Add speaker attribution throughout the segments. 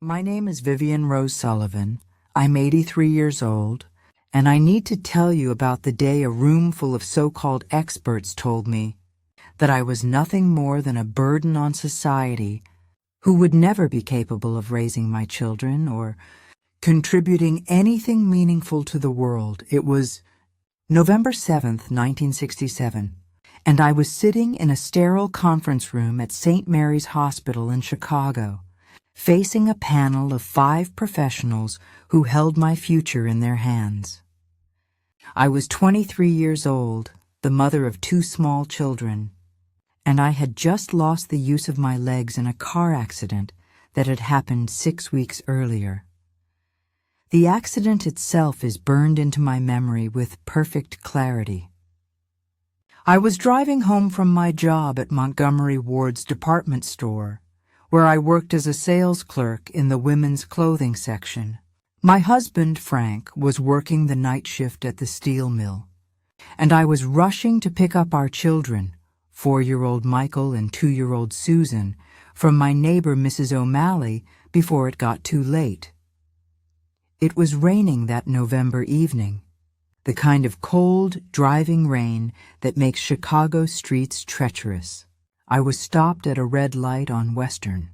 Speaker 1: My name is Vivian Rose Sullivan. I'm 83 years old, and I need to tell you about the day a room full of so-called experts told me that I was nothing more than a burden on society who would never be capable of raising my children or contributing anything meaningful to the world. It was November 7th, 1967, and I was sitting in a sterile conference room at St. Mary's Hospital in Chicago, facing a panel of 5 professionals who held my future in their hands. I was 23 years old, the mother of 2 small children, and I had just lost the use of my legs in a car accident that had happened 6 weeks earlier. The accident itself is burned into my memory with perfect clarity. I was driving home from my job at Montgomery Ward's department store, where I worked as a sales clerk in the women's clothing section. My husband, Frank, was working the night shift at the steel mill, and I was rushing to pick up our children, 4-year-old Michael and 2-year-old Susan, from my neighbor Mrs. O'Malley before it got too late. It was raining that November evening, the kind of cold, driving rain that makes Chicago streets treacherous. I was stopped at a red light on Western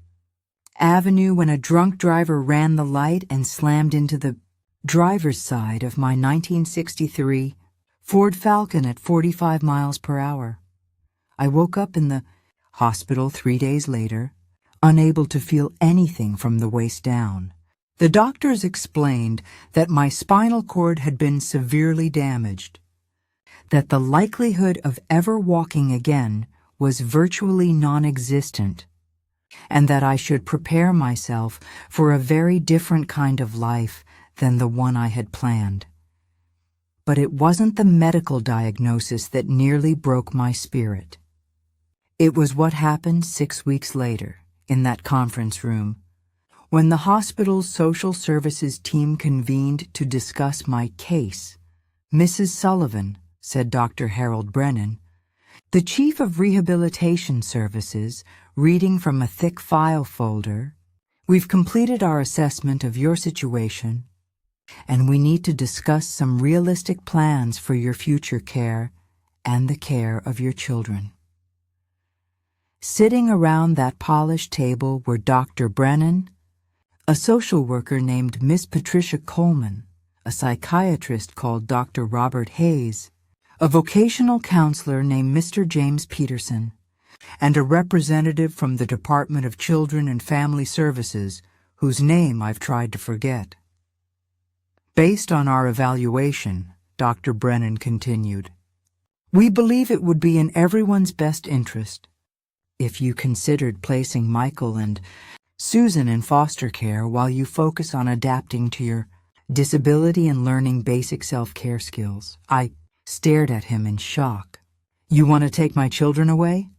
Speaker 1: Avenue when a drunk driver ran the light and slammed into the driver's side of my 1963 Ford Falcon at 45 miles per hour. I woke up in the hospital 3 days later, unable to feel anything from the waist down. The doctors explained that my spinal cord had been severely damaged, that the likelihood of ever walking again was virtually non-existent, and that I should prepare myself for a very different kind of life than the one I had planned. But it wasn't the medical diagnosis that nearly broke my spirit. It was what happened 6 weeks later, in that conference room, when the hospital's social services team convened to discuss my case. "Mrs. Sullivan," said Dr. Harold Brennan, the chief of rehabilitation services, reading from a thick file folder, "we've completed our assessment of your situation, and we need to discuss some realistic plans for your future care and the care of your children." Sitting around that polished table were Dr. Brennan, a social worker named Miss Patricia Coleman, a psychiatrist called Dr. Robert Hayes, a vocational counselor named Mr. James Peterson, and a representative from the Department of Children and Family Services, whose name I've tried to forget. "Based on our evaluation," Dr. Brennan continued, "we believe it would be in everyone's best interest if you considered placing Michael and Susan in foster care while you focus on adapting to your disability and learning basic self-care skills." I stared at him in shock. "You want to take my children away?"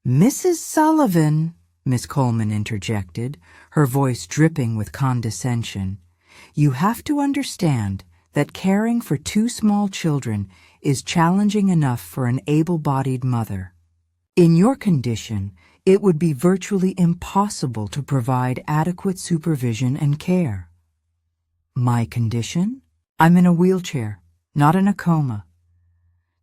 Speaker 1: "Mrs. Sullivan," Miss Coleman interjected, her voice dripping with condescension, "you have to understand that caring for 2 small children is challenging enough for an able-bodied mother. In your condition, it would be virtually impossible to provide adequate supervision and care." "My condition? I'm in a wheelchair, not in a coma."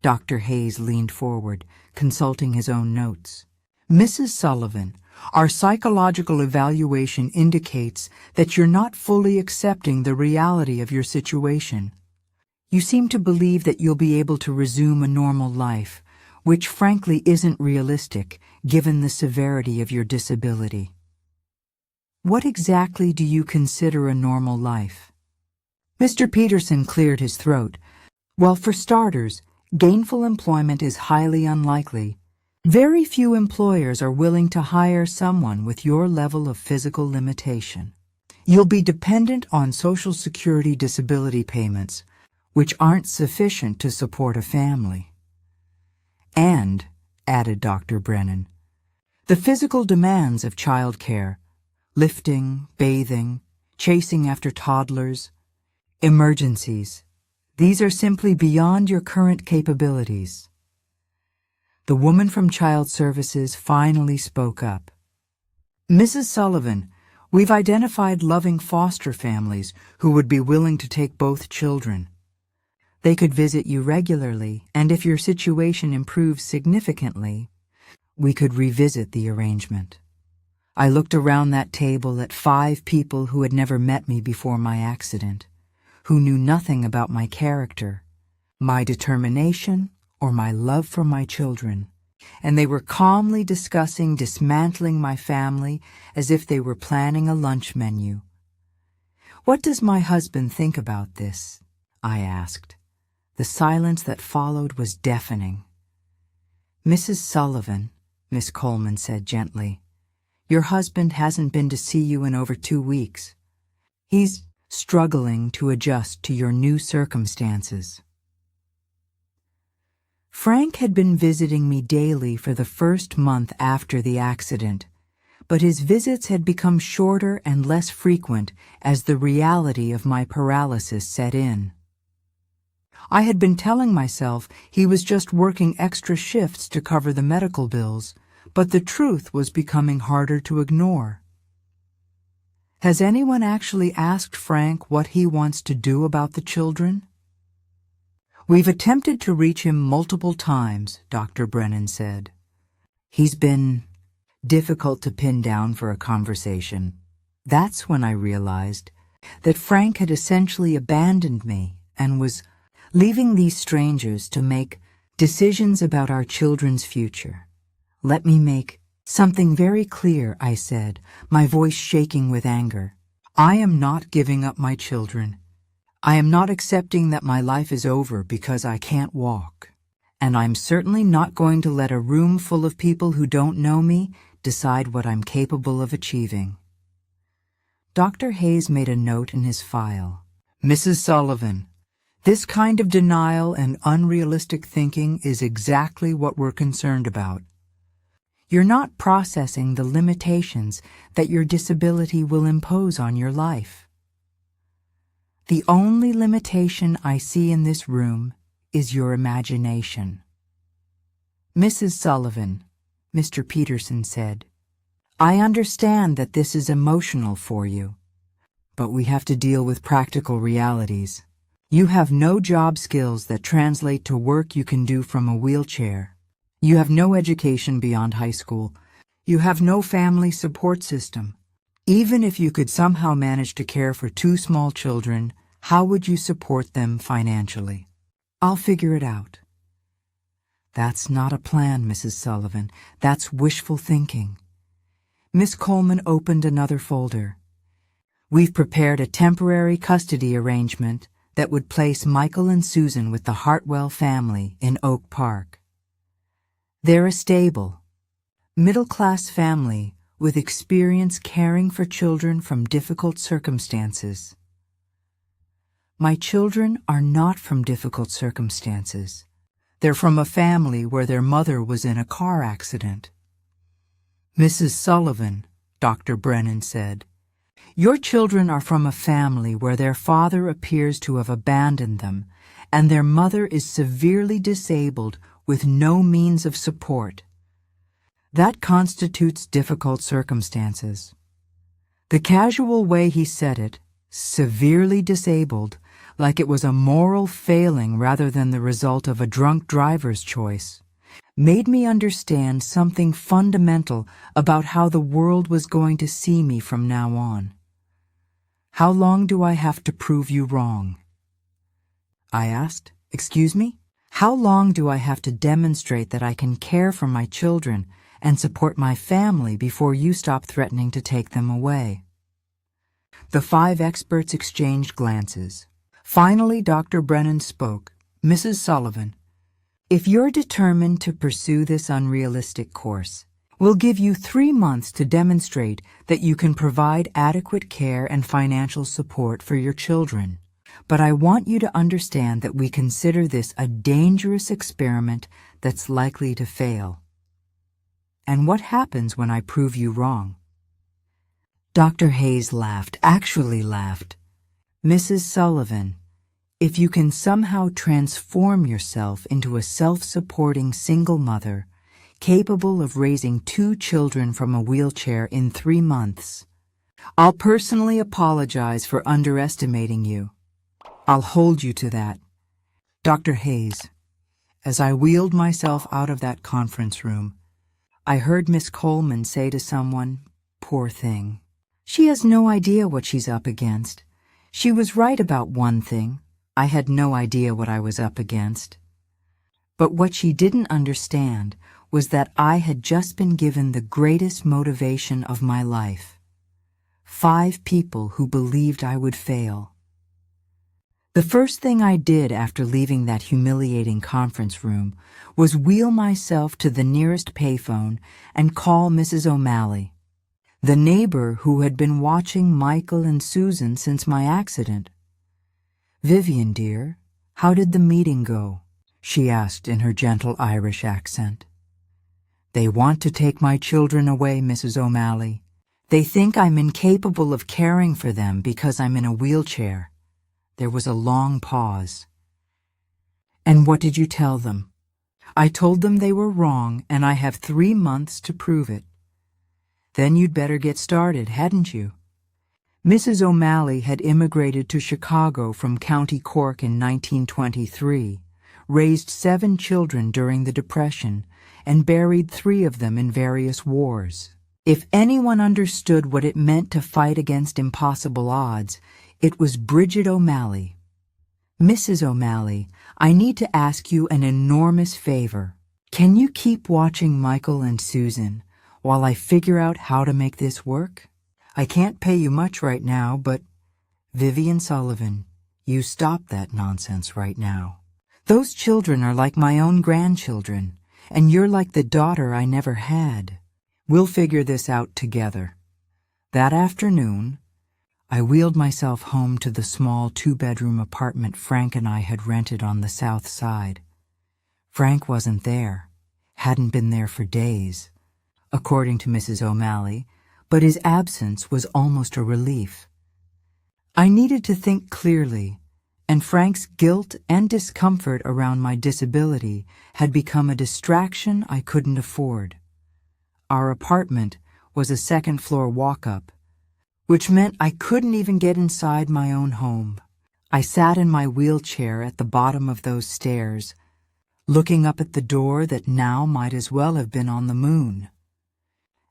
Speaker 1: Dr. Hayes leaned forward, consulting his own notes. "Mrs. Sullivan, our psychological evaluation indicates that you're not fully accepting the reality of your situation. You seem to believe that you'll be able to resume a normal life, which frankly isn't realistic given the severity of your disability. What exactly do you consider a normal life?" Mr. Peterson cleared his throat. "Well, for starters, gainful employment is highly unlikely. Very few employers are willing to hire someone with your level of physical limitation. You'll be dependent on Social Security disability payments, which aren't sufficient to support a family. And," added Dr. Brennan, "the physical demands of child care, lifting, bathing, chasing after toddlers, emergencies, these are simply beyond your current capabilities." The woman from Child Services finally spoke up. "Mrs. Sullivan, We've identified loving foster families who would be willing to take both children. They could visit you regularly, and if your situation improves significantly, we could revisit the arrangement. I looked around that table at 5 people who had never met me before my accident, who knew nothing about my character, my determination, or my love for my children, and they were calmly discussing dismantling my family as if they were planning a lunch menu. "What does my husband think about this?" I asked. The silence that followed was deafening. "Mrs. Sullivan," Miss Coleman said gently, "your husband hasn't been to see you in over 2 weeks. He's struggling to adjust to your new circumstances." Frank had been visiting me daily for the first month after the accident, but his visits had become shorter and less frequent as the reality of my paralysis set in. I had been telling myself he was just working extra shifts to cover the medical bills, but the truth was becoming harder to ignore. "Has anyone actually asked Frank what he wants to do about the children?" "We've attempted to reach him multiple times," Dr. Brennan said. "He's been difficult to pin down for a conversation." That's when I realized that Frank had essentially abandoned me and was leaving these strangers to make decisions about our children's future. "Let me make something very clear," I said, my voice shaking with anger. "I am not giving up my children. I am not accepting that my life is over because I can't walk. And I'm certainly not going to let a room full of people who don't know me decide what I'm capable of achieving." Dr. Hayes made a note in his file. "Mrs. Sullivan, this kind of denial and unrealistic thinking is exactly what we're concerned about. You're not processing the limitations that your disability will impose on your life. The only limitation I see in this room is your imagination." "Mrs. Sullivan," Mr. Peterson said, "I understand that this is emotional for you, but we have to deal with practical realities. You have no job skills that translate to work you can do from a wheelchair. You have no education beyond high school. You have no family support system. Even if you could somehow manage to care for 2 small children, how would you support them financially?" "I'll figure it out." "That's not a plan, Mrs. Sullivan. That's wishful thinking." Miss Coleman opened another folder. "We've prepared a temporary custody arrangement that would place Michael and Susan with the Hartwell family in Oak Park. They're a stable, middle-class family with experience caring for children from difficult circumstances." "My children are not from difficult circumstances. They're from a family where their mother was in a car accident." "Mrs. Sullivan," Dr. Brennan said, "your children are from a family where their father appears to have abandoned them, and their mother is severely disabled with no means of support. That constitutes difficult circumstances." The casual way he said it, severely disabled, like it was a moral failing rather than the result of a drunk driver's choice, made me understand something fundamental about how the world was going to see me from now on. "How long do I have to prove you wrong?" I asked. "Excuse me? How long do I have to demonstrate that I can care for my children and support my family before you stop threatening to take them away?" The 5 experts exchanged glances. Finally, Dr. Brennan spoke. "Mrs. Sullivan, if you're determined to pursue this unrealistic course, we'll give you 3 months to demonstrate that you can provide adequate care and financial support for your children. But I want you to understand that we consider this a dangerous experiment that's likely to fail." "And what happens when I prove you wrong?" Dr. Hayes laughed, actually laughed. "Mrs. Sullivan, if you can somehow transform yourself into a self-supporting single mother, capable of raising 2 children from a wheelchair in 3 months, I'll personally apologize for underestimating you. I'll hold you to that. Dr. Hayes, as I wheeled myself out of that conference room, I heard Miss Coleman say to someone, "Poor thing. She has no idea what she's up against. She was right about one thing. I had no idea what I was up against." But what she didn't understand was that I had just been given the greatest motivation of my life. 5 people who believed I would fail. The first thing I did after leaving that humiliating conference room was wheel myself to the nearest payphone and call Mrs. O'Malley, the neighbor who had been watching Michael and Susan since my accident. "Vivian, dear, how did the meeting go?" she asked in her gentle Irish accent. "They want to take my children away, Mrs. O'Malley. They think I'm incapable of caring for them because I'm in a wheelchair." There was a long pause. "And what did you tell them?" "I told them they were wrong, and I have 3 months to prove it." "Then you'd better get started, hadn't you?" Mrs. O'Malley had immigrated to Chicago from County Cork in 1923, raised 7 children during the Depression, and buried 3 of them in various wars. If anyone understood what it meant to fight against impossible odds, it was Bridget O'Malley. "Mrs. O'Malley, I need to ask you an enormous favor. Can you keep watching Michael and Susan while I figure out how to make this work? I can't pay you much right now, but—" "Vivian Sullivan, you stop that nonsense right now. Those children are like my own grandchildren, and you're like the daughter I never had. We'll figure this out together." That afternoon, I wheeled myself home to the small 2-bedroom apartment Frank and I had rented on the south side. Frank wasn't there, hadn't been there for days, according to Mrs. O'Malley, but his absence was almost a relief. I needed to think clearly, and Frank's guilt and discomfort around my disability had become a distraction I couldn't afford. Our apartment was a 2nd-floor walk-up, which meant I couldn't even get inside my own home. I sat in my wheelchair at the bottom of those stairs, looking up at the door that now might as well have been on the moon.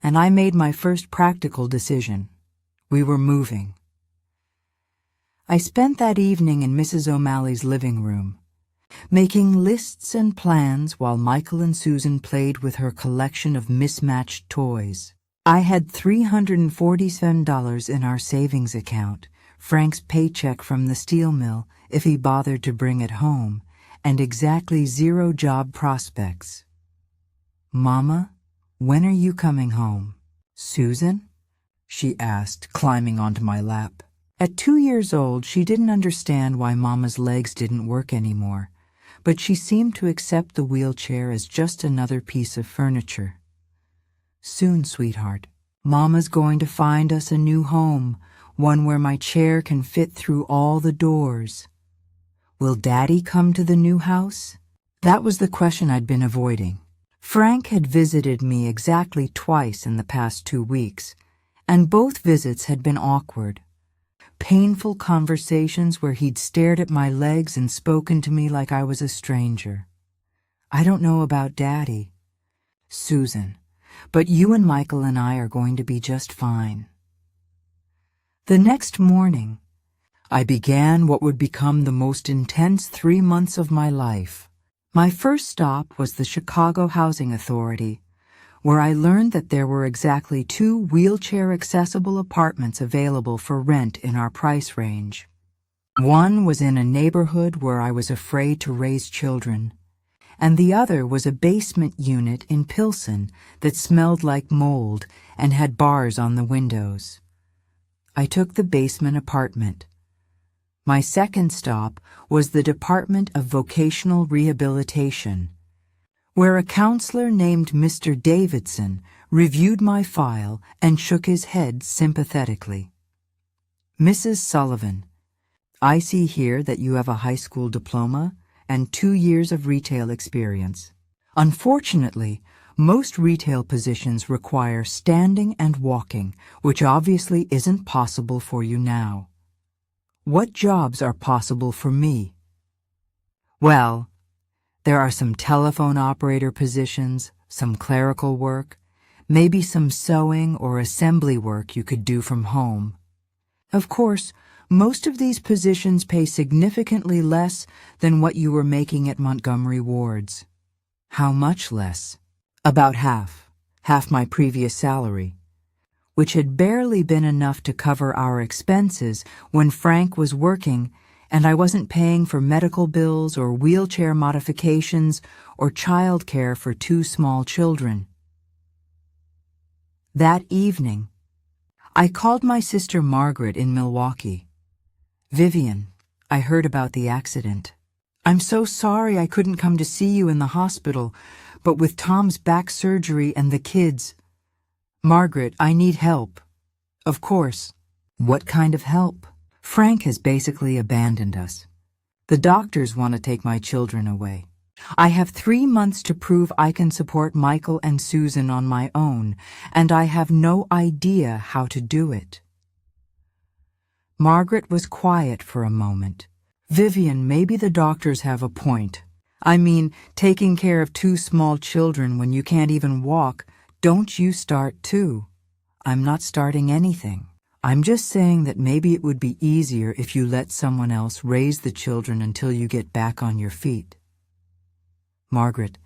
Speaker 1: And I made my first practical decision. We were moving. I spent that evening in Mrs. O'Malley's living room, making lists and plans while Michael and Susan played with her collection of mismatched toys. I had $347 in our savings account, Frank's paycheck from the steel mill if he bothered to bring it home, and exactly 0 job prospects. "Mama, when are you coming home?" "Susan?" she asked, climbing onto my lap. At 2 years old, she didn't understand why Mama's legs didn't work anymore, but she seemed to accept the wheelchair as just another piece of furniture. "Soon, sweetheart. Mama's going to find us a new home, one where my chair can fit through all the doors." "Will Daddy come to the new house?" That was the question I'd been avoiding. Frank had visited me exactly twice in the past 2 weeks, and both visits had been awkward. Painful conversations where he'd stared at my legs and spoken to me like I was a stranger. "I don't know about Daddy." "Susan, but you and Michael and I are going to be just fine." The next morning, I began what would become the most intense 3 months of my life. My first stop was the Chicago Housing Authority, where I learned that there were exactly 2 wheelchair-accessible apartments available for rent in our price range. One was in a neighborhood where I was afraid to raise children, and the other was a basement unit in Pilsen that smelled like mold and had bars on the windows. I took the basement apartment. My second stop was the Department of Vocational Rehabilitation, where a counselor named Mr. Davidson reviewed my file and shook his head sympathetically. "Mrs. Sullivan, I see here that you have a high school diploma and 2 years of retail experience. Unfortunately, Most retail positions require standing and walking, which obviously isn't possible for you now. What jobs are possible for me? Well, there are some telephone operator positions, some clerical work, maybe some sewing or assembly work you could do from home. Of course, most of these positions pay significantly less than what you were making at Montgomery Ward's. How much less? About half my previous salary, which had barely been enough to cover our expenses when Frank was working and I wasn't paying for medical bills or wheelchair modifications or childcare for 2 small children. That evening, I called my sister Margaret in Milwaukee. "Vivian, I heard about the accident. I'm so sorry I couldn't come to see you in the hospital, but with Tom's back surgery and the kids. Margaret, I need help." "Of course." "What kind of help?" "Frank has basically abandoned us. The doctors want to take my children away. I have 3 months to prove I can support Michael and Susan on my own, and I have no idea how to do it." Margaret was quiet for a moment. "Vivian, maybe the doctors have a point. I mean, taking care of 2 small children when you can't even walk, don't you start too." "I'm not starting anything. I'm just saying that maybe it would be easier if you let someone else raise the children until you get back on your feet." "Margaret,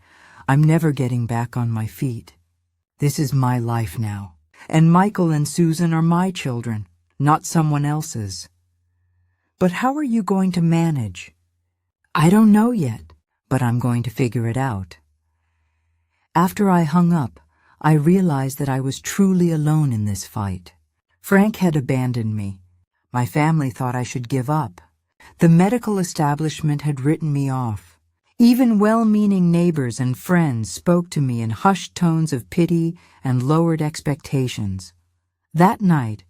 Speaker 1: I'm never getting back on my feet. This is my life now, and Michael and Susan are my children, not someone else's." "But how are you going to manage?" "I don't know yet, but I'm going to figure it out." After I hung up, I realized that I was truly alone in this fight. Frank had abandoned me. My family thought I should give up. The medical establishment had written me off. Even well-meaning neighbors and friends spoke to me in hushed tones of pity and lowered expectations. That night,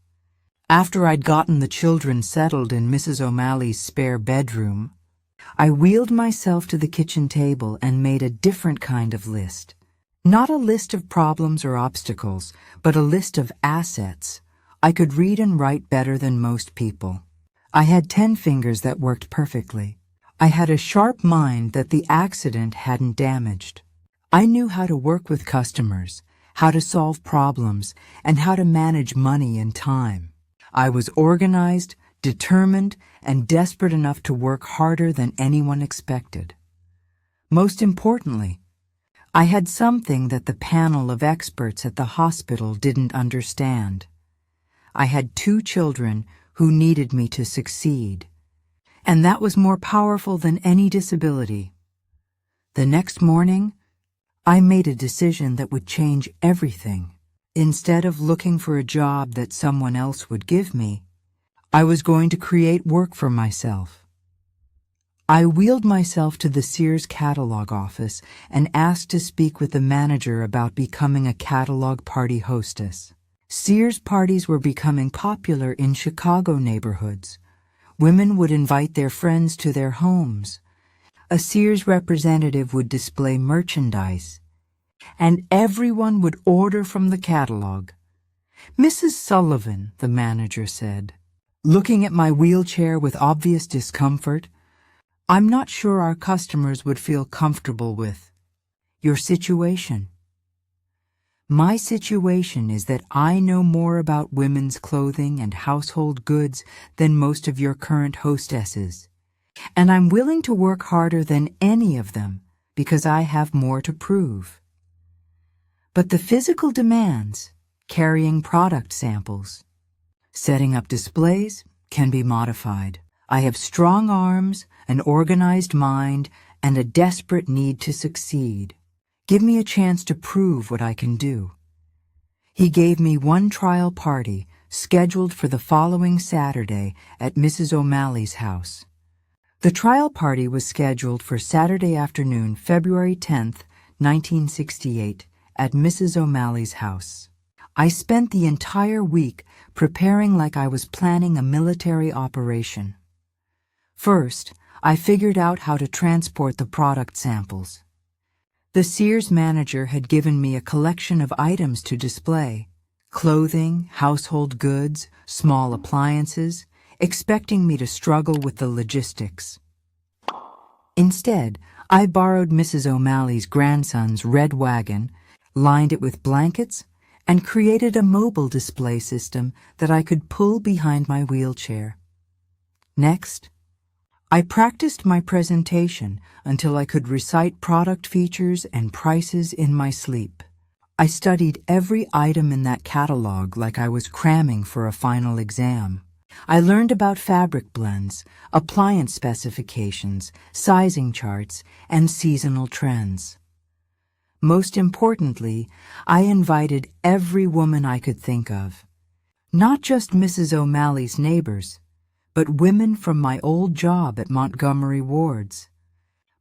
Speaker 1: after I'd gotten the children settled in Mrs. O'Malley's spare bedroom, I wheeled myself to the kitchen table and made a different kind of list. Not a list of problems or obstacles, but a list of assets. I could read and write better than most people. I had 10 fingers that worked perfectly. I had a sharp mind that the accident hadn't damaged. I knew how to work with customers, how to solve problems, and how to manage money and time. I was organized, determined, and desperate enough to work harder than anyone expected. Most importantly, I had something that the panel of experts at the hospital didn't understand. I had 2 children who needed me to succeed, and that was more powerful than any disability. The next morning, I made a decision that would change everything. Instead of looking for a job that someone else would give me, I was going to create work for myself. I wheeled myself to the Sears catalog office and asked to speak with the manager about becoming a catalog party hostess. Sears parties were becoming popular in Chicago neighborhoods. Women would invite their friends to their homes. A Sears representative would display merchandise, and everyone would order from the catalog. "Mrs. Sullivan," the manager said, looking at my wheelchair with obvious discomfort, "I'm not sure our customers would feel comfortable with your situation." My situation is that I know more about women's clothing and household goods than most of your current hostesses, and I'm willing to work harder than any of them because I have more to prove. But the physical demands, carrying product samples, setting up displays, can be modified. I have strong arms, an organized mind, and a desperate need to succeed. Give me a chance to prove what I can do. He gave me one trial party scheduled for the following Saturday at Mrs. O'Malley's house. The trial party was scheduled for Saturday afternoon, February 10th, 1968, at Mrs. O'Malley's house. I spent the entire week preparing like I was planning a military operation. First, I figured out how to transport the product samples. The Sears manager had given me a collection of items to display: clothing, household goods, small appliances, expecting me to struggle with the logistics. Instead, I borrowed Mrs. O'Malley's grandson's red wagon, lined it with blankets, and created a mobile display system that I could pull behind my wheelchair. Next, I practiced my presentation until I could recite product features and prices in my sleep. I studied every item in that catalog like I was cramming for a final exam. I learned about fabric blends, appliance specifications, sizing charts, and seasonal trends. Most importantly, I invited every woman I could think of. Not just Mrs. O'Malley's neighbors, but women from my old job at Montgomery Ward's,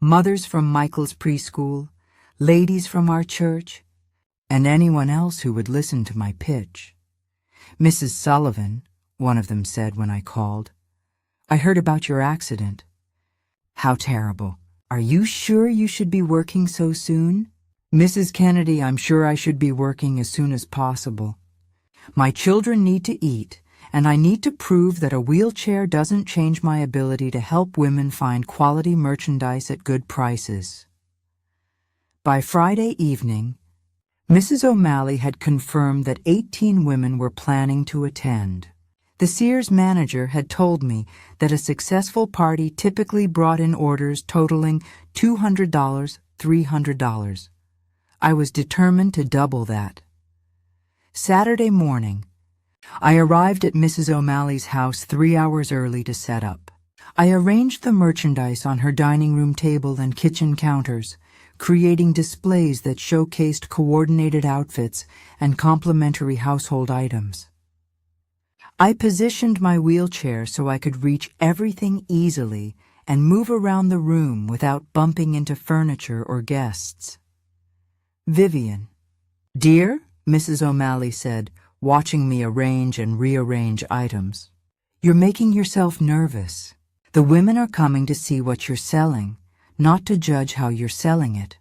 Speaker 1: mothers from Michael's preschool, ladies from our church, and anyone else who would listen to my pitch. "Mrs. Sullivan," one of them said when I called, "I heard about your accident." "How terrible. Are you sure you should be working so soon?" "Mrs. Kennedy, I'm sure I should be working as soon as possible. My children need to eat, and I need to prove that a wheelchair doesn't change my ability to help women find quality merchandise at good prices." By Friday evening, Mrs. O'Malley had confirmed that 18 women were planning to attend. The Sears manager had told me that a successful party typically brought in orders totaling $200, $300. I was determined to double that. Saturday morning, I arrived at Mrs. O'Malley's house 3 hours early to set up. I arranged the merchandise on her dining room table and kitchen counters, creating displays that showcased coordinated outfits and complementary household items. I positioned my wheelchair so I could reach everything easily and move around the room without bumping into furniture or guests. "Vivian." "Dear," Mrs. O'Malley said, watching me arrange and rearrange items, "you're making yourself nervous. The women are coming to see what you're selling, not to judge how you're selling it."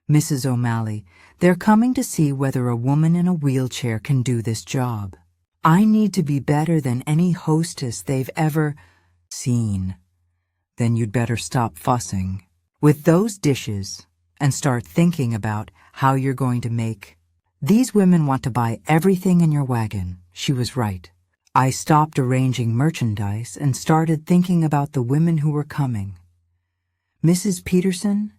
Speaker 1: "Mrs. O'Malley, they're coming to see whether a woman in a wheelchair can do this job. I need to be better than any hostess they've ever seen." "Then you'd better stop fussing with those dishes and start thinking about how you're going to make. These women want to buy everything in your wagon." She was right. I stopped arranging merchandise and started thinking about the women who were coming. Mrs. Peterson,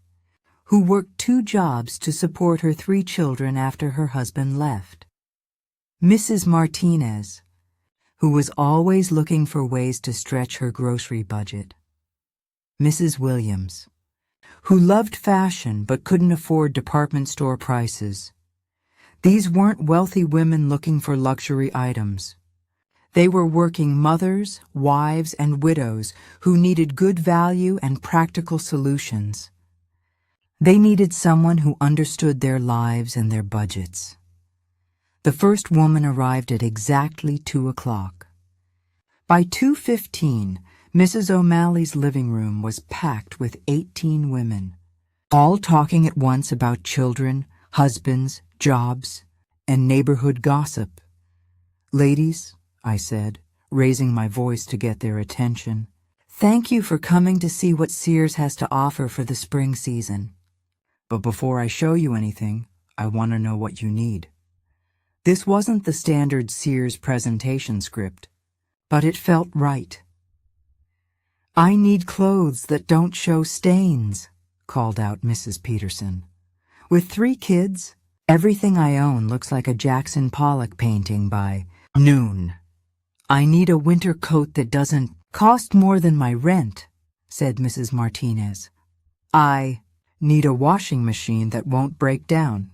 Speaker 1: who worked 2 jobs to support her 3 children after her husband left. Mrs. Martinez, who was always looking for ways to stretch her grocery budget. Mrs. Williams, who loved fashion but couldn't afford department store prices. These weren't wealthy women looking for luxury items. They were working mothers, wives, and widows who needed good value and practical solutions. They needed someone who understood their lives and their budgets. The first woman arrived at exactly 2 o'clock. By 2:15, Mrs. O'Malley's living room was packed with 18 women, all talking at once about children, husbands, jobs, and neighborhood gossip. "Ladies," I said, raising my voice to get their attention, "thank you for coming to see what Sears has to offer for the spring season. But before I show you anything, I want to know what you need." This wasn't the standard Sears presentation script, but it felt right. "I need clothes that don't show stains," called out Mrs. Peterson. "With 3 kids, everything I own looks like a Jackson Pollock painting by noon. I need a winter coat that doesn't cost more than my rent," said Mrs. Martinez. "I need a washing machine that won't break down."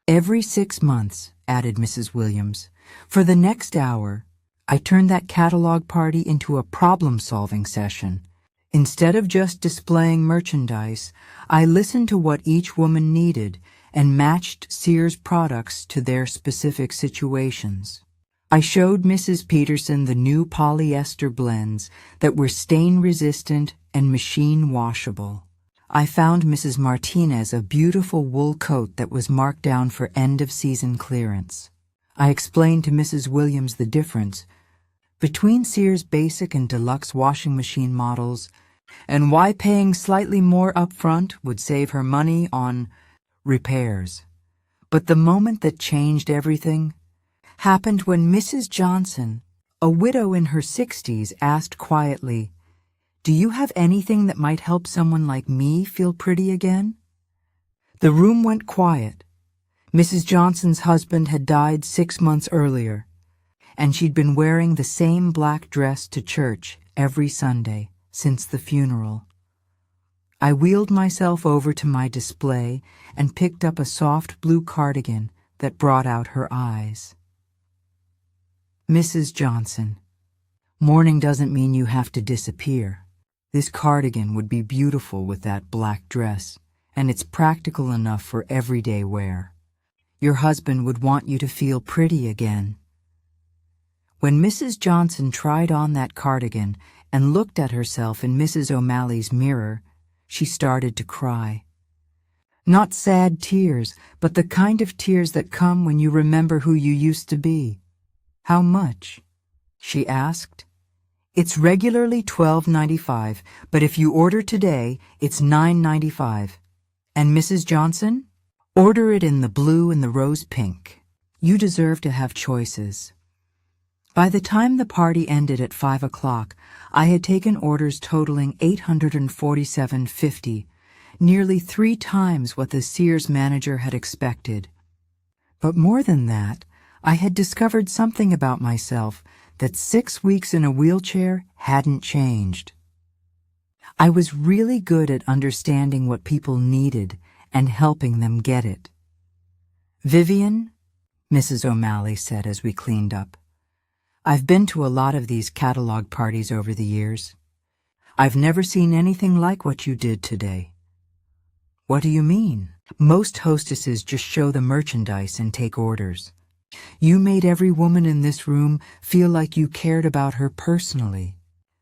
Speaker 1: "Every 6 months," added Mrs. Williams. For the next hour, I turned that catalog party into a problem-solving session. Instead of just displaying merchandise, I listened to what each woman needed and matched Sears products to their specific situations. I showed Mrs. Peterson the new polyester blends that were stain-resistant and machine-washable. I found Mrs. Martinez a beautiful wool coat that was marked down for end-of-season clearance. I explained to Mrs. Williams the difference between Sears Basic and Deluxe washing machine models, and why paying slightly more upfront would save her money on repairs. But the moment that changed everything happened when Mrs. Johnson, a widow in her 60s, asked quietly, "Do you have anything that might help someone like me feel pretty again?" The room went quiet. Mrs. Johnson's husband had died 6 months earlier, and she'd been wearing the same black dress to church every Sunday since the funeral. I wheeled myself over to my display and picked up a soft blue cardigan that brought out her eyes. "Mrs. Johnson, mourning doesn't mean you have to disappear. This cardigan would be beautiful with that black dress, and it's practical enough for everyday wear. Your husband would want you to feel pretty again." When Mrs. Johnson tried on that cardigan and looked at herself in Mrs. O'Malley's mirror, she started to cry. Not sad tears, but the kind of tears that come when you remember who you used to be. "How much?" she asked. "It's regularly $12.95, but if you order today, it's $9.95. And Mrs. Johnson? Order it in the blue and the rose pink. You deserve to have choices." By the time the party ended at 5 o'clock, I had taken orders totaling $847.50, nearly 3 times what the Sears manager had expected. But more than that, I had discovered something about myself that 6 weeks in a wheelchair hadn't changed. I was really good at understanding what people needed and helping them get it. "Vivian," Mrs. O'Malley said as we cleaned up, "I've been to a lot of these catalog parties over the years. I've never seen anything like what you did today." "What do you mean?" "Most hostesses just show the merchandise and take orders. You made every woman in this room feel like you cared about her personally.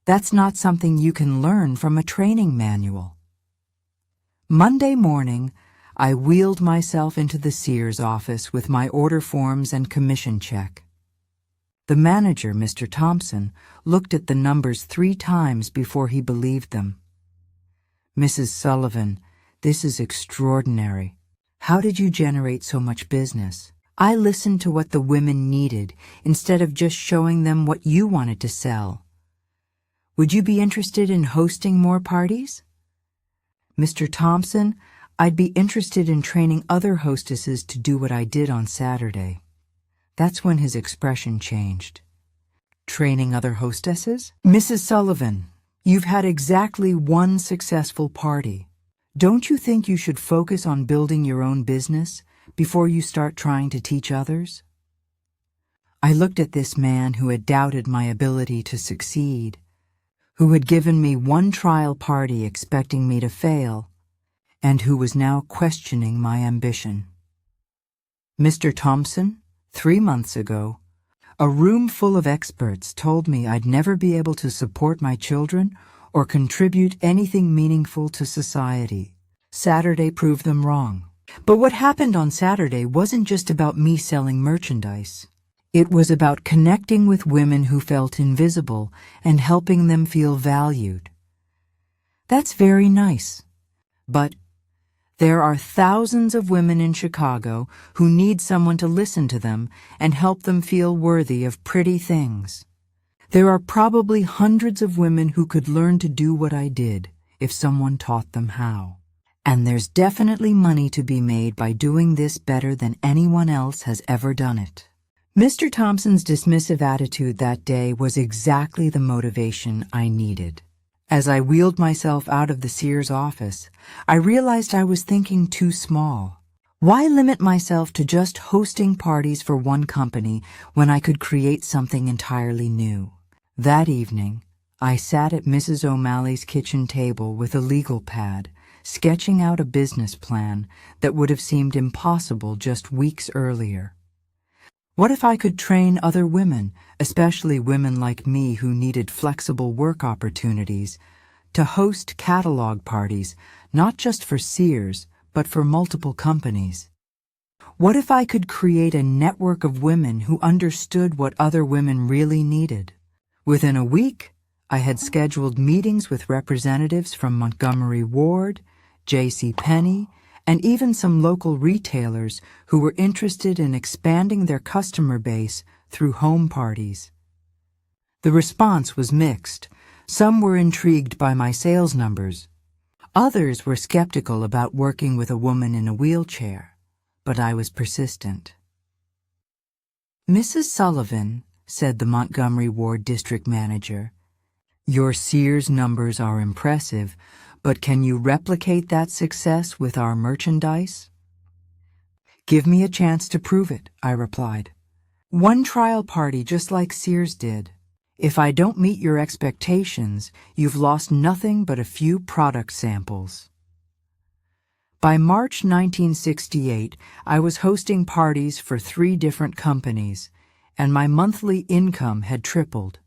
Speaker 1: That's not something you can learn from a training manual." Monday morning, I wheeled myself into the Sears office with my order forms and commission check. The manager, Mr. Thompson, looked at the numbers 3 times before he believed them. "Mrs. Sullivan, this is extraordinary. How did you generate so much business?" "I listened to what the women needed instead of just showing them what you wanted to sell. Would you be interested in hosting more parties?" "Mr. Thompson, I'd be interested in training other hostesses to do what I did on Saturday." That's when his expression changed. "Training other hostesses?" "Mrs. Sullivan, you've had exactly 1 successful party. Don't you think you should focus on building your own business before you start trying to teach others?" I looked at this man who had doubted my ability to succeed, who had given me 1 trial party expecting me to fail, and who was now questioning my ambition. "Mr. Thompson, 3 months ago, a room full of experts told me I'd never be able to support my children or contribute anything meaningful to society. Saturday proved them wrong. But what happened on Saturday wasn't just about me selling merchandise. It was about connecting with women who felt invisible and helping them feel valued. That's very nice, but there are thousands of women in Chicago who need someone to listen to them and help them feel worthy of pretty things. There are probably hundreds of women who could learn to do what I did if someone taught them how. And there's definitely money to be made by doing this better than anyone else has ever done it." Mr. Thompson's dismissive attitude that day was exactly the motivation I needed. As I wheeled myself out of the Sears office, I realized I was thinking too small. Why limit myself to just hosting parties for one company when I could create something entirely new? That evening, I sat at Mrs. O'Malley's kitchen table with a legal pad, sketching out a business plan that would have seemed impossible just weeks earlier. What if I could train other women, especially women like me who needed flexible work opportunities, to host catalog parties, not just for Sears, but for multiple companies. What if I could create a network of women who understood what other women really needed? Within a week, I had scheduled meetings with representatives from Montgomery Ward, J.C. Penney, and even some local retailers who were interested in expanding their customer base through home parties. The response was mixed. Some were intrigued by my sales numbers. Others were skeptical about working with a woman in a wheelchair, but I was persistent. "Mrs. Sullivan," said the Montgomery Ward district manager, "your Sears numbers are impressive, but can you replicate that success with our merchandise?" "Give me a chance to prove it," I replied. "One trial party just like Sears did. If I don't meet your expectations, you've lost nothing but a few product samples." By March 1968, I was hosting parties for 3 different companies, and my monthly income had tripled.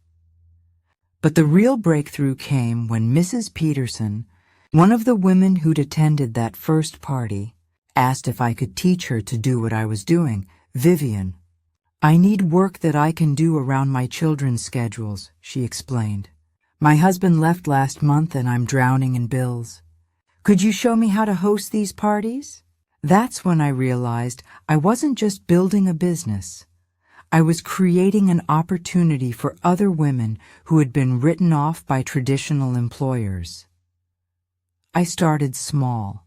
Speaker 1: But the real breakthrough came when Mrs. Peterson, one of the women who'd attended that first party, asked if I could teach her to do what I was doing. "Vivian, I need work that I can do around my children's schedules," she explained. "My husband left last month and I'm drowning in bills. Could you show me how to host these parties?" That's when I realized I wasn't just building a business. I was creating an opportunity for other women who had been written off by traditional employers. I started small,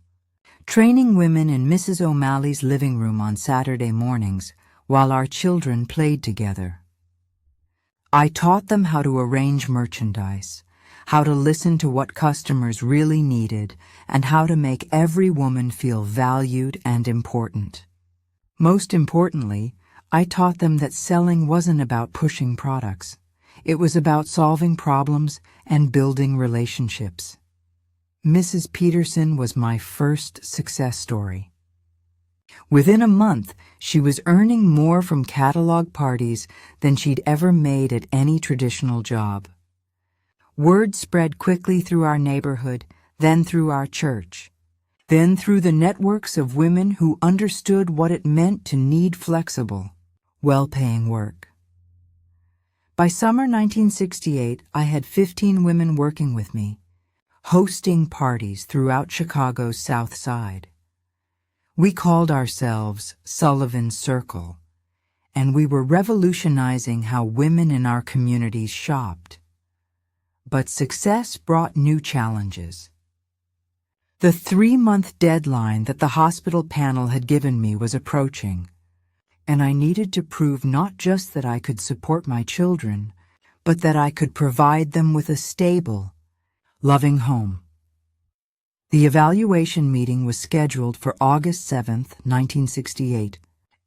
Speaker 1: training women in Mrs. O'Malley's living room on Saturday mornings while our children played together. I taught them how to arrange merchandise, how to listen to what customers really needed, and how to make every woman feel valued and important. Most importantly, I taught them that selling wasn't about pushing products. It was about solving problems and building relationships. Mrs. Peterson was my first success story. Within a month, she was earning more from catalog parties than she'd ever made at any traditional job. Word spread quickly through our neighborhood, then through our church, then through the networks of women who understood what it meant to need flexible, well-paying work. By summer 1968, I had 15 women working with me, hosting parties throughout Chicago's South Side. We called ourselves Sullivan Circle, and we were revolutionizing how women in our communities shopped. But success brought new challenges. The 3-month deadline that the hospital panel had given me was approaching, and I needed to prove not just that I could support my children, but that I could provide them with a stable, loving home. The evaluation meeting was scheduled for August 7, 1968,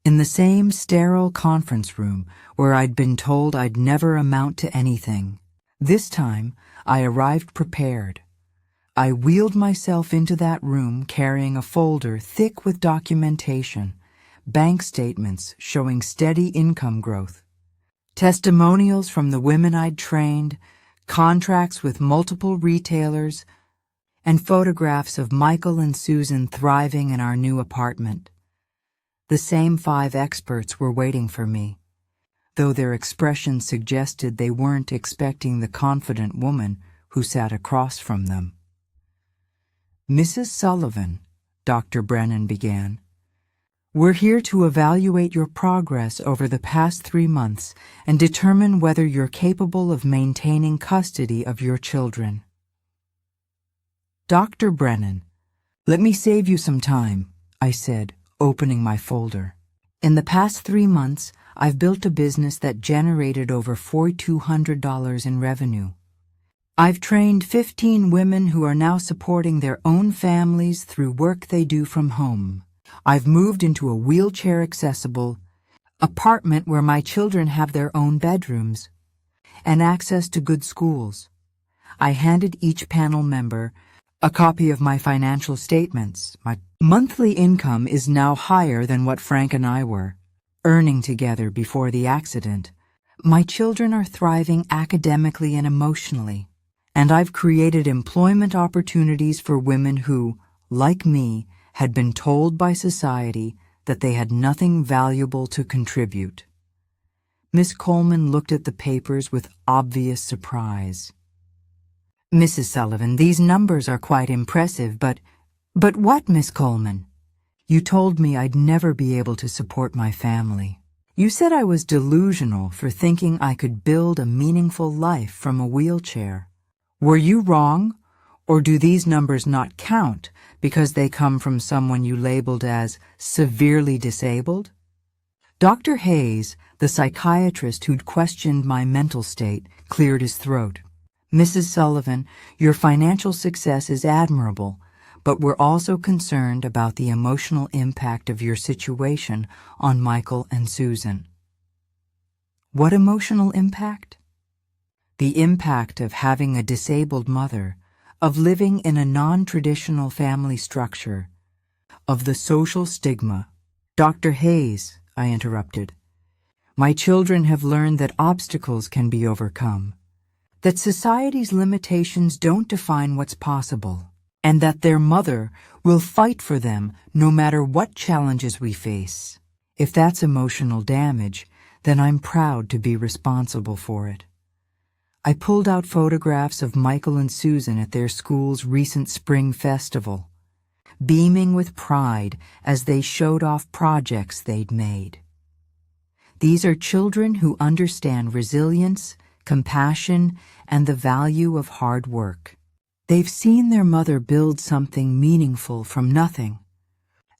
Speaker 1: in the same sterile conference room where I'd been told I'd never amount to anything. This time, I arrived prepared. I wheeled myself into that room carrying a folder thick with documentation, bank statements showing steady income growth, testimonials from the women I'd trained, contracts with multiple retailers, and photographs of Michael and Susan thriving in our new apartment. The same 5 experts were waiting for me, though their expressions suggested they weren't expecting the confident woman who sat across from them. "Mrs. Sullivan," Dr. Brennan began, "we're here to evaluate your progress over the past 3 months and determine whether you're capable of maintaining custody of your children." "Dr. Brennan, let me save you some time," I said, opening my folder. "In the past 3 months, I've built a business that generated over $4,200 in revenue. I've trained 15 women who are now supporting their own families through work they do from home. I've moved into a wheelchair-accessible apartment where my children have their own bedrooms and access to good schools." I handed each panel member a copy of my financial statements. "My monthly income is now higher than what Frank and I were earning together before the accident. My children are thriving academically and emotionally, And I've created employment opportunities for women who, like me, had been told by society that they had nothing valuable to contribute. Miss Coleman looked at the papers with obvious surprise. Mrs. Sullivan, these numbers are quite impressive, but what, Miss Coleman? You told me I'd never be able to support my family. You said I was delusional for thinking I could build a meaningful life from a wheelchair. Were you wrong, or do these numbers not count because they come from someone you labeled as severely disabled? Dr. Hayes, the psychiatrist who'd questioned my mental state, cleared his throat. Mrs. Sullivan, your financial success is admirable, but we're also concerned about the emotional impact of your situation on Michael and Susan. What emotional impact? The impact of having a disabled mother, of living in a non-traditional family structure, of the social stigma. Dr. Hayes, I interrupted, my children have learned that obstacles can be overcome, that society's limitations don't define what's possible, and that their mother will fight for them no matter what challenges we face. If that's emotional damage, then I'm proud to be responsible for it. I pulled out photographs of Michael and Susan at their school's recent spring festival, beaming with pride as they showed off projects they'd made. These are children who understand resilience, compassion, and the value of hard work. They've seen their mother build something meaningful from nothing,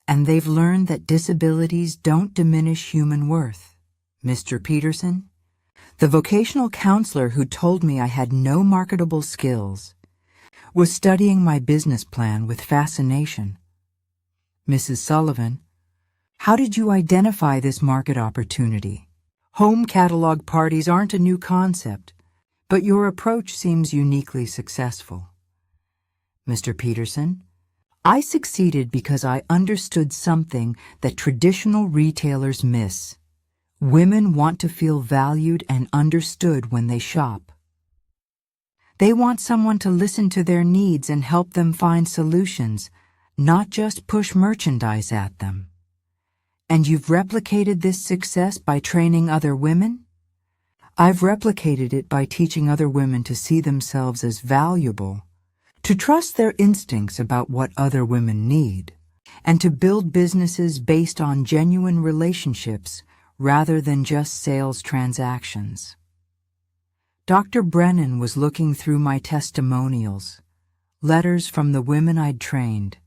Speaker 1: and they've learned that disabilities don't diminish human worth. Mr. Peterson, the vocational counselor who told me I had no marketable skills, was studying my business plan with fascination. Mrs. Sullivan, how did you identify this market opportunity? Home catalog parties aren't a new concept, but your approach seems uniquely successful. Mr. Peterson, I succeeded because I understood something that traditional retailers miss. Women want to feel valued and understood when they shop. They want someone to listen to their needs and help them find solutions, not just push merchandise at them. And you've replicated this success by training other women? I've replicated it by teaching other women to see themselves as valuable, to trust their instincts about what other women need, and to build businesses based on genuine relationships rather than just sales transactions. Dr. Brennan was looking through my testimonials, letters from the women I'd trained,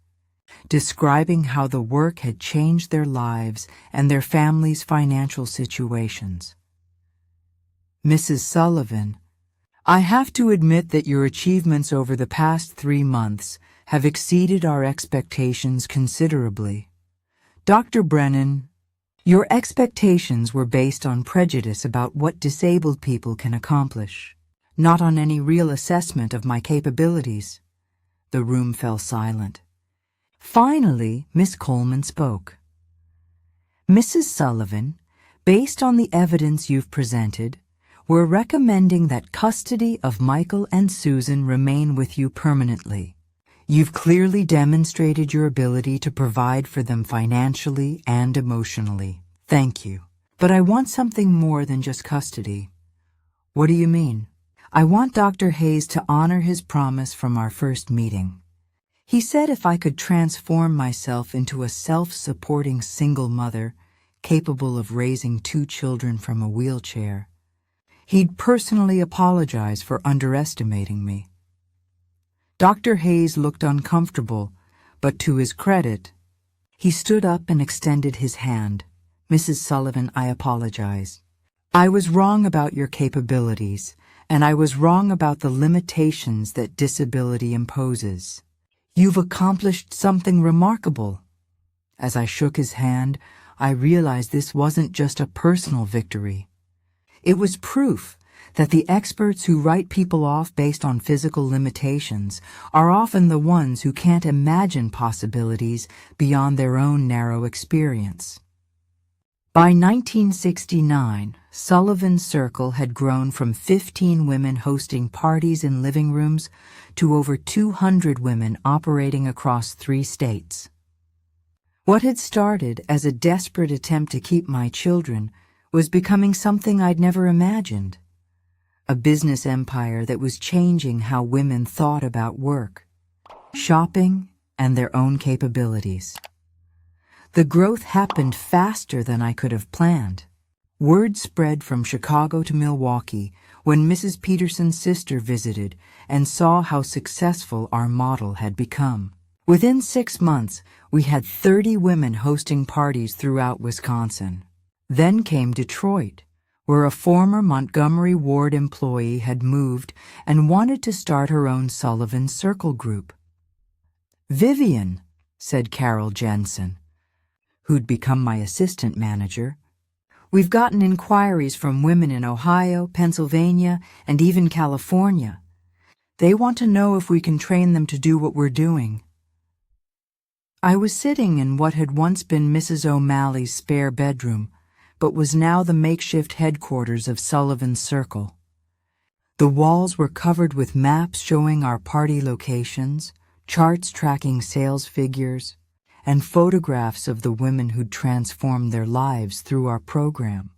Speaker 1: describing how the work had changed their lives and their families' financial situations. Mrs. Sullivan, I have to admit that your achievements over the past 3 months have exceeded our expectations considerably. Dr. Brennan, your expectations were based on prejudice about what disabled people can accomplish, not on any real assessment of my capabilities. The room fell silent. Finally, Miss Coleman spoke. Mrs. Sullivan, based on the evidence you've presented, we're recommending that custody of Michael and Susan remain with you permanently. You've clearly demonstrated your ability to provide for them financially and emotionally. Thank you. But I want something more than just custody. What do you mean? I want Dr. Hayes to honor his promise from our first meeting. He said if I could transform myself into a self-supporting single mother, capable of raising 2 children from a wheelchair, he'd personally apologize for underestimating me. Dr. Hayes looked uncomfortable, but to his credit, he stood up and extended his hand. Mrs. Sullivan, I apologize. I was wrong about your capabilities, and I was wrong about the limitations that disability imposes. You've accomplished something remarkable. As I shook his hand, I realized this wasn't just a personal victory. It was proof that the experts who write people off based on physical limitations are often the ones who can't imagine possibilities beyond their own narrow experience. By 1969, Sullivan's Circle had grown from 15 women hosting parties in living rooms to over 200 women operating across 3 states. What had started as a desperate attempt to keep my children was becoming something I'd never imagined. A business empire that was changing how women thought about work, shopping, and their own capabilities. The growth happened faster than I could have planned. Word spread from Chicago to Milwaukee when Mrs. Peterson's sister visited and saw how successful our model had become. Within 6 months, we had 30 women hosting parties throughout Wisconsin. Then came Detroit, where a former Montgomery Ward employee had moved and wanted to start her own Sullivan Circle group. "Vivian," said Carol Jensen, who'd become my assistant manager, "we've gotten inquiries from women in Ohio, Pennsylvania, and even California. They want to know if we can train them to do what we're doing." I was sitting in what had once been Mrs. O'Malley's spare bedroom, but was now the makeshift headquarters of Sullivan's Circle. The walls were covered with maps showing our party locations, charts tracking sales figures, and photographs of the women who'd transformed their lives through our program.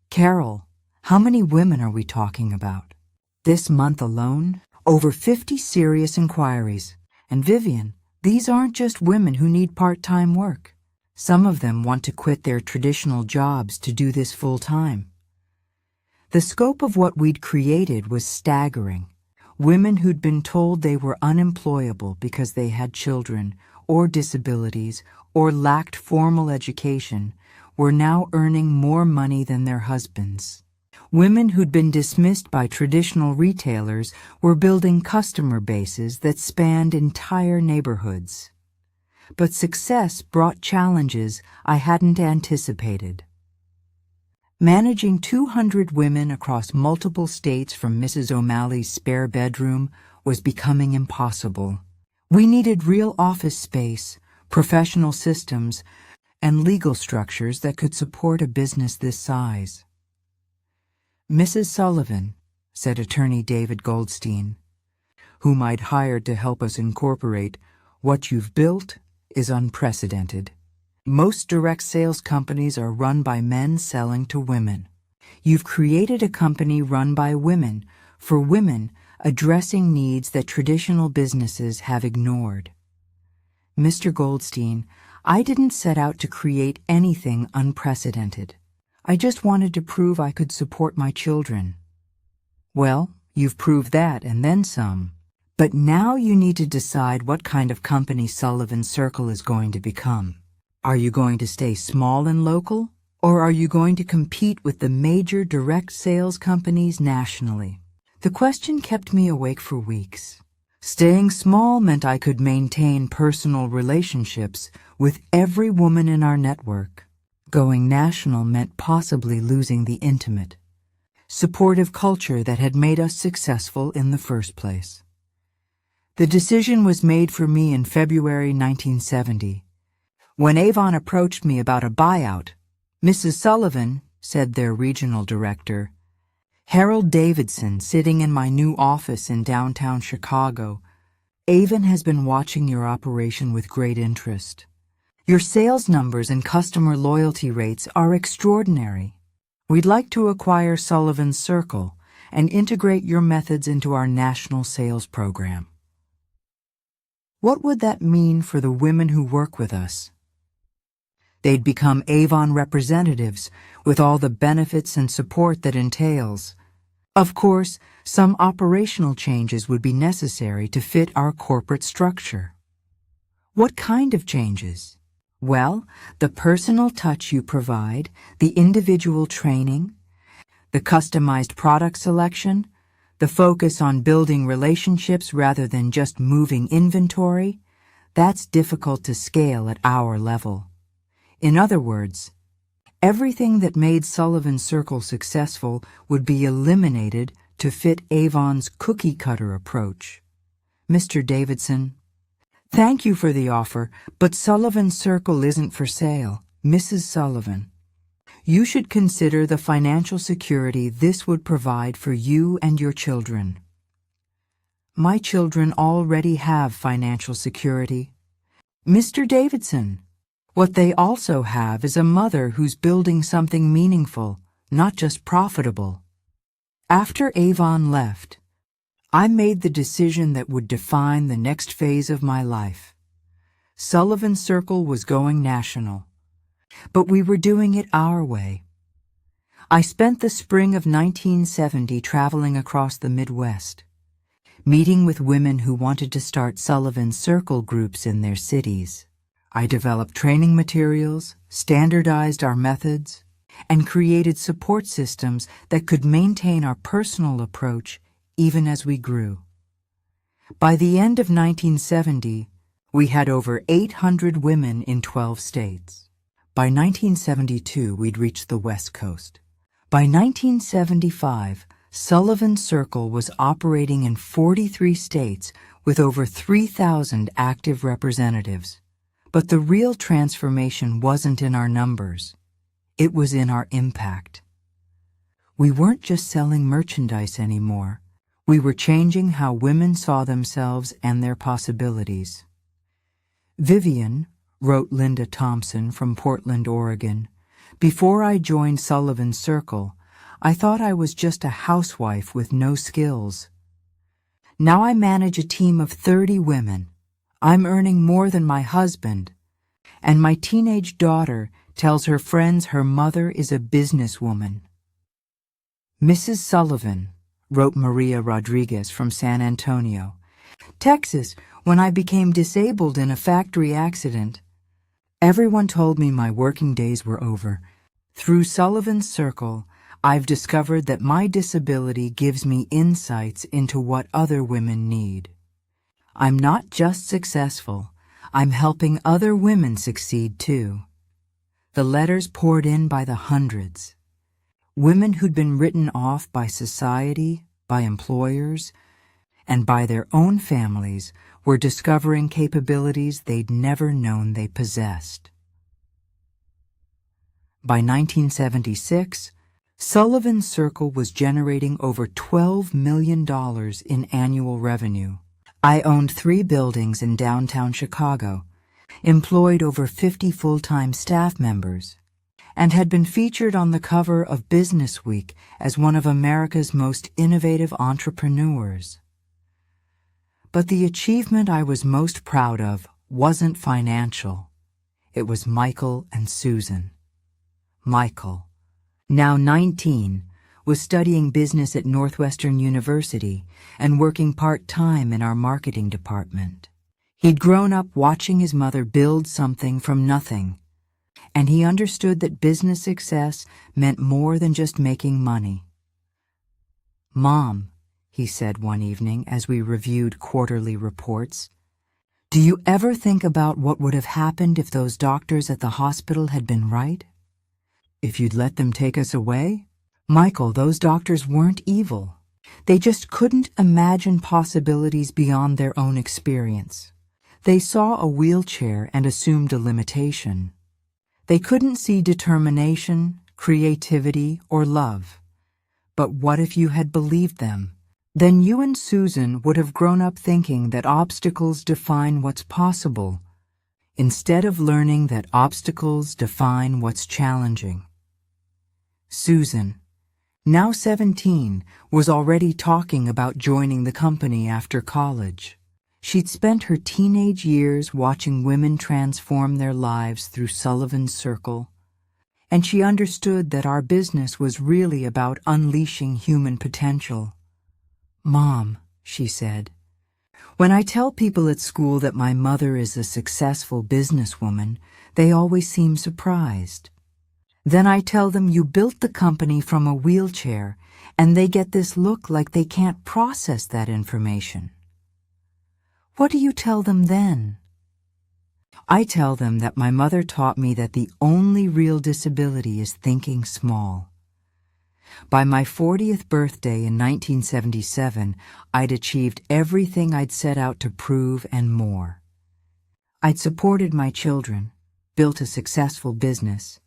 Speaker 1: "Carol, how many women are we talking about?" "This month alone, over 50 serious inquiries. And Vivian, these aren't just women who need part-time work. Some of them want to quit their traditional jobs to do this full-time." The scope of what we'd created was staggering. Women who'd been told they were unemployable because they had children or disabilities or lacked formal education were now earning more money than their husbands. Women who'd been dismissed by traditional retailers were building customer bases that spanned entire neighborhoods. But success brought challenges I hadn't anticipated. Managing 200 women across multiple states from Mrs. O'Malley's spare bedroom was becoming impossible. We needed real office space, professional systems, and legal structures that could support a business this size. "Mrs. Sullivan," said attorney David Goldstein, whom I'd hired to help us incorporate, "what you've built is unprecedented. Most direct sales companies are run by men selling to women. You've created a company run by women, for women, addressing needs that traditional businesses have ignored." Mr. Goldstein, I didn't set out to create anything unprecedented. I just wanted to prove I could support my children. "Well, you've proved that and then some. But now you need to decide what kind of company Sullivan Circle is going to become. Are you going to stay small and local, or are you going to compete with the major direct sales companies nationally?" The question kept me awake for weeks. Staying small meant I could maintain personal relationships with every woman in our network. Going national meant possibly losing the intimate, supportive culture that had made us successful in the first place. The decision was made for me in February 1970. When Avon approached me about a buyout, "Mrs. Sullivan," said their regional director, "Harold Davidson, sitting in my new office in downtown Chicago, Avon has been watching your operation with great interest. Your sales numbers and customer loyalty rates are extraordinary. We'd like to acquire Sullivan Circle and integrate your methods into our national sales program." What would that mean for the women who work with us? They'd become Avon representatives with all the benefits and support that entails. Of course, some operational changes would be necessary to fit our corporate structure. What kind of changes? Well, the personal touch you provide, the individual training, the customized product selection, the focus on building relationships rather than just moving inventory, that's difficult to scale at our level. In other words, everything that made Sullivan Circle successful would be eliminated to fit Avon's cookie-cutter approach. "Mr. Davidson, thank you for the offer, but Sullivan Circle isn't for sale. Mrs. Sullivan, You should consider the financial security this would provide for you and your children. My children already have financial security. Mr. Davidson, what they also have is a mother who's building something meaningful, not just profitable. After Avon left, I made the decision that would define the next phase of my life. Sullivan Circle was going national, but we were doing it our way. I spent the spring of 1970 traveling across the Midwest, meeting with women who wanted to start Sullivan Circle groups in their cities. I developed training materials, standardized our methods, and created support systems that could maintain our personal approach even as we grew. By the end of 1970, we had over 800 women in 12 states. By 1972, we'd reached the West Coast. By 1975, Sullivan Circle was operating in 43 states with over 3,000 active representatives. But the real transformation wasn't in our numbers. It was in our impact. We weren't just selling merchandise anymore. We were changing how women saw themselves and their possibilities. Vivian, wrote Linda Thompson from Portland, Oregon, before I joined Sullivan Circle, I thought I was just a housewife with no skills. Now I manage a team of 30 women. I'm earning more than my husband, and my teenage daughter tells her friends her mother is a businesswoman. Mrs. Sullivan, wrote Maria Rodriguez from San Antonio, Texas, when I became disabled in a factory accident. Everyone told me my working days were over. Through Sullivan Circle, I've discovered that my disability gives me insights into what other women need. I'm not just successful, I'm helping other women succeed too. The letters poured in by the hundreds. Women who'd been written off by society, by employers, and by their own families were discovering capabilities they'd never known they possessed. By 1976, Sullivan Circle was generating over $12 million in annual revenue. I owned 3 buildings in downtown Chicago, employed over 50 full-time staff members, and had been featured on the cover of Business Week as one of America's most innovative entrepreneurs. But the achievement I was most proud of wasn't financial. It was Michael and Susan. Michael, now 19, was studying business at Northwestern University and working part-time in our marketing department. He'd grown up watching his mother build something from nothing, and he understood that business success meant more than just making money. "Mom," he said one evening as we reviewed quarterly reports, "do you ever think about what would have happened if those doctors at the hospital had been right? If you'd let them take us away?" "Michael, those doctors weren't evil. They just couldn't imagine possibilities beyond their own experience. They saw a wheelchair and assumed a limitation. They couldn't see determination, creativity, or love. But what if you had believed them? Then you and Susan would have grown up thinking that obstacles define what's possible, instead of learning that obstacles define what's challenging." Susan, now 17, was already talking about joining the company after college. She'd spent her teenage years watching women transform their lives through Sullivan Circle, and she understood that our business was really about unleashing human potential. "Mom," she said, "when I tell people at school that my mother is a successful businesswoman, they always seem surprised. Then I tell them you built the company from a wheelchair, and they get this look like they can't process that information. What do you tell them then?" I tell them that my mother taught me that the only real disability is thinking small. By my 40th birthday in 1977, I'd achieved everything I'd set out to prove and more. I'd supported my children, built a successful business,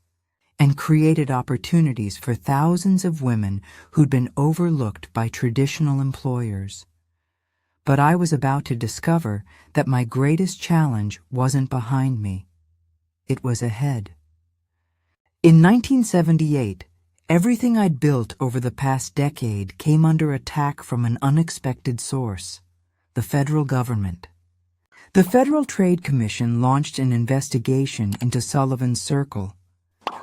Speaker 1: and created opportunities for thousands of women who'd been overlooked by traditional employers. But I was about to discover that my greatest challenge wasn't behind me. It was ahead. In 1978, everything I'd built over the past decade came under attack from an unexpected source: the federal government. The Federal Trade Commission launched an investigation into Sullivan's Circle,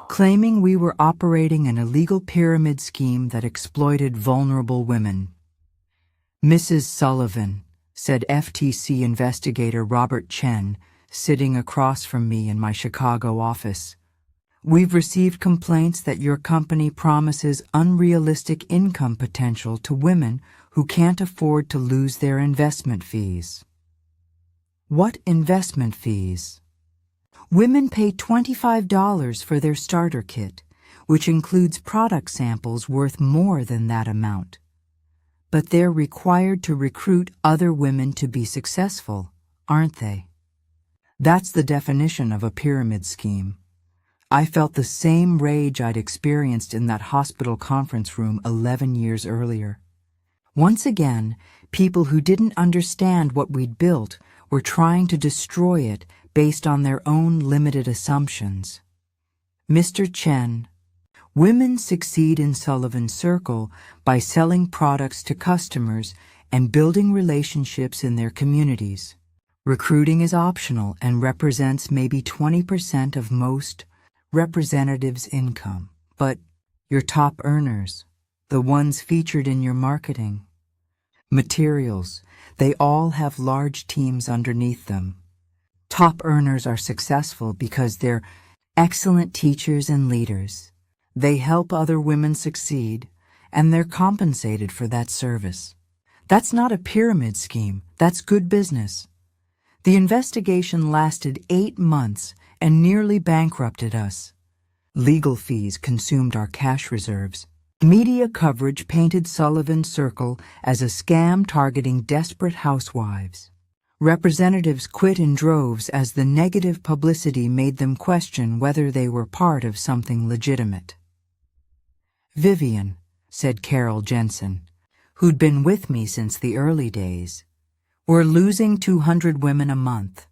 Speaker 1: claiming we were operating an illegal pyramid scheme that exploited vulnerable women. "Mrs. Sullivan," said FTC investigator Robert Chen, sitting across from me in my Chicago office, "we've received complaints that your company promises unrealistic income potential to women who can't afford to lose their investment fees." What investment fees? Women pay $25 for their starter kit, which includes product samples worth more than that amount. But they're required to recruit other women to be successful, aren't they? That's the definition of a pyramid scheme. I felt the same rage I'd experienced in that hospital conference room 11 years earlier. Once again, people who didn't understand what we'd built were trying to destroy it based on their own limited assumptions. Mr. Chen, women succeed in Sullivan's Circle by selling products to customers and building relationships in their communities. Recruiting is optional and represents maybe 20% of most representatives' income. But your top earners, the ones featured in your marketing, materials, they all have large teams underneath them. Top earners are successful because they're excellent teachers and leaders. They help other women succeed, and they're compensated for that service. That's not a pyramid scheme. That's good business. The investigation lasted 8 months and nearly bankrupted us. Legal fees consumed our cash reserves. Media coverage painted Sullivan's Circle as a scam targeting desperate housewives. Representatives quit in droves as the negative publicity made them question whether they were part of something legitimate. "Vivian," said Carol Jensen, who'd been with me since the early days, "we're losing 200 women a month.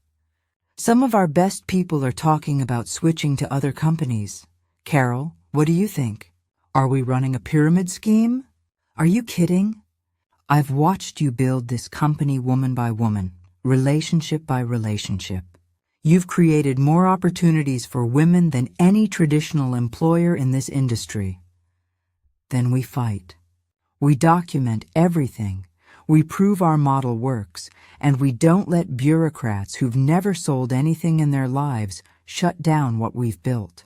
Speaker 1: Some of our best people are talking about switching to other companies. Carol, what do you think? Are we running a pyramid scheme? Are you kidding? I've watched you build this company woman by woman, relationship by relationship. You've created more opportunities for women than any traditional employer in this industry." Then we fight. We document everything. We prove our model works, and we don't let bureaucrats who've never sold anything in their lives shut down what we've built.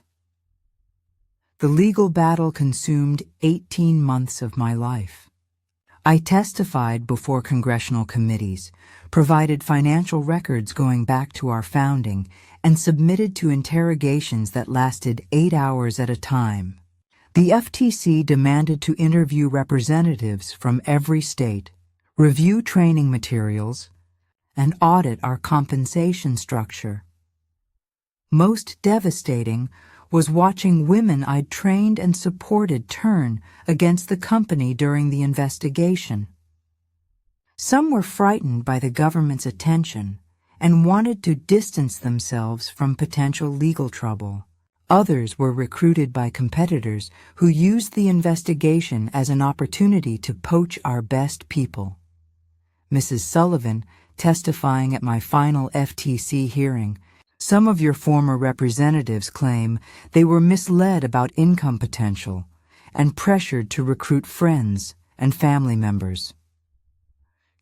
Speaker 1: The legal battle consumed 18 months of my life. I testified before congressional committees, provided financial records going back to our founding, and submitted to interrogations that lasted 8 hours at a time. The FTC demanded to interview representatives from every state, review training materials, and audit our compensation structure. Most devastating was watching women I'd trained and supported turn against the company during the investigation. Some were frightened by the government's attention and wanted to distance themselves from potential legal trouble. Others were recruited by competitors who used the investigation as an opportunity to poach our best people. Mrs. Sullivan, testifying at my final FTC hearing, "Some of your former representatives claim they were misled about income potential and pressured to recruit friends and family members."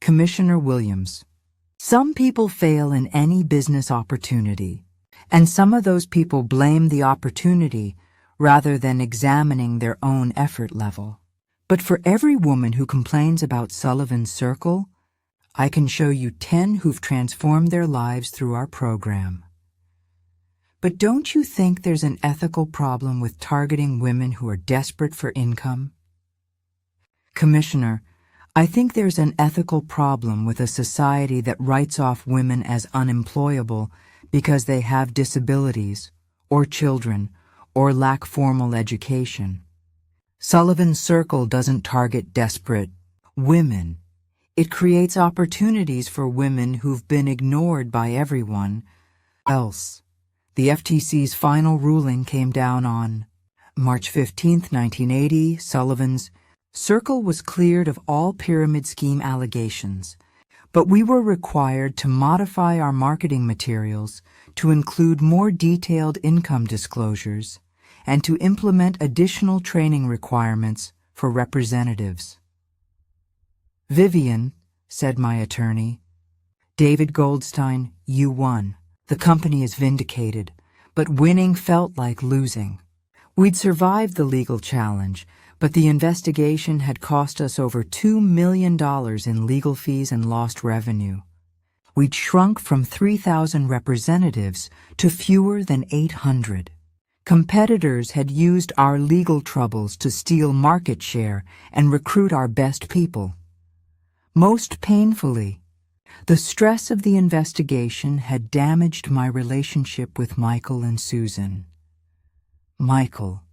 Speaker 1: Commissioner Williams, "Some people fail in any business opportunity, and some of those people blame the opportunity rather than examining their own effort level. But for every woman who complains about Sullivan's Circle, I can show you 10 who've transformed their lives through our program. But don't you think there's an ethical problem with targeting women who are desperate for income?" Commissioner, I think there's an ethical problem with a society that writes off women as unemployable because they have disabilities, or children, or lack formal education. Sullivan's Circle doesn't target desperate women. It creates opportunities for women who've been ignored by everyone else. The FTC's final ruling came down on March 15, 1980. Sullivan's Circle was cleared of all pyramid scheme allegations, but we were required to modify our marketing materials to include more detailed income disclosures and to implement additional training requirements for representatives. "Vivian," said my attorney, "David Goldstein, you won. The company is vindicated, but winning felt like losing. We'd survived the legal challenge, but the investigation had cost us over $2 million in legal fees and lost revenue. We'd shrunk from 3,000 representatives to fewer than 800. Competitors had used our legal troubles to steal market share and recruit our best people. Most painfully, the stress of the investigation had damaged my relationship with Michael and Susan. Michael,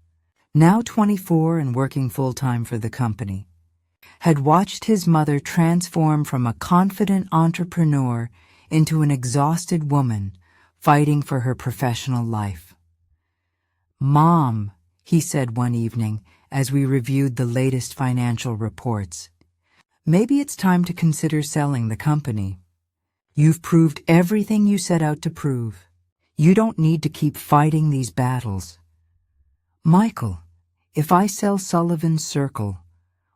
Speaker 1: now 24 and working full-time for the company, had watched his mother transform from a confident entrepreneur into an exhausted woman fighting for her professional life. "Mom," he said one evening as we reviewed the latest financial reports, "maybe it's time to consider selling the company. You've proved everything you set out to prove. You don't need to keep fighting these battles." "Michael, if I sell Sullivan's Circle,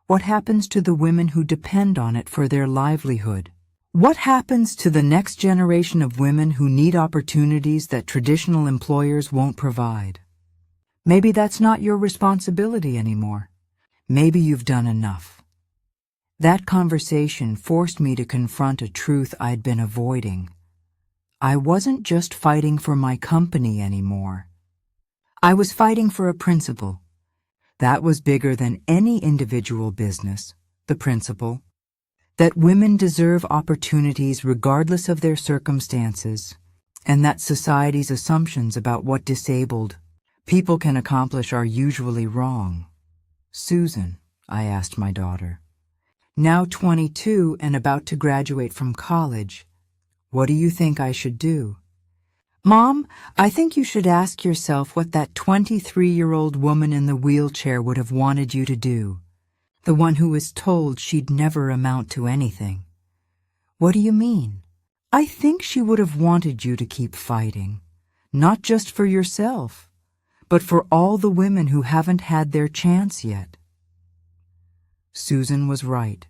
Speaker 1: what happens to the women who depend on it for their livelihood? What happens to the next generation of women who need opportunities that traditional employers won't provide? Maybe that's not your responsibility anymore. Maybe you've done enough." That conversation forced me to confront a truth I'd been avoiding. I wasn't just fighting for my company anymore. I was fighting for a principle. That was bigger than any individual business, the principle that women deserve opportunities regardless of their circumstances, and that society's assumptions about what disabled people can accomplish are usually wrong. "Susan," I asked my daughter, now 22 and about to graduate from college, "what do you think I should do?" "Mom, I think you should ask yourself what that 23-year-old woman in the wheelchair would have wanted you to do, the one who was told she'd never amount to anything." "What do you mean?" "I think she would have wanted you to keep fighting, not just for yourself, but for all the women who haven't had their chance yet." Susan was right.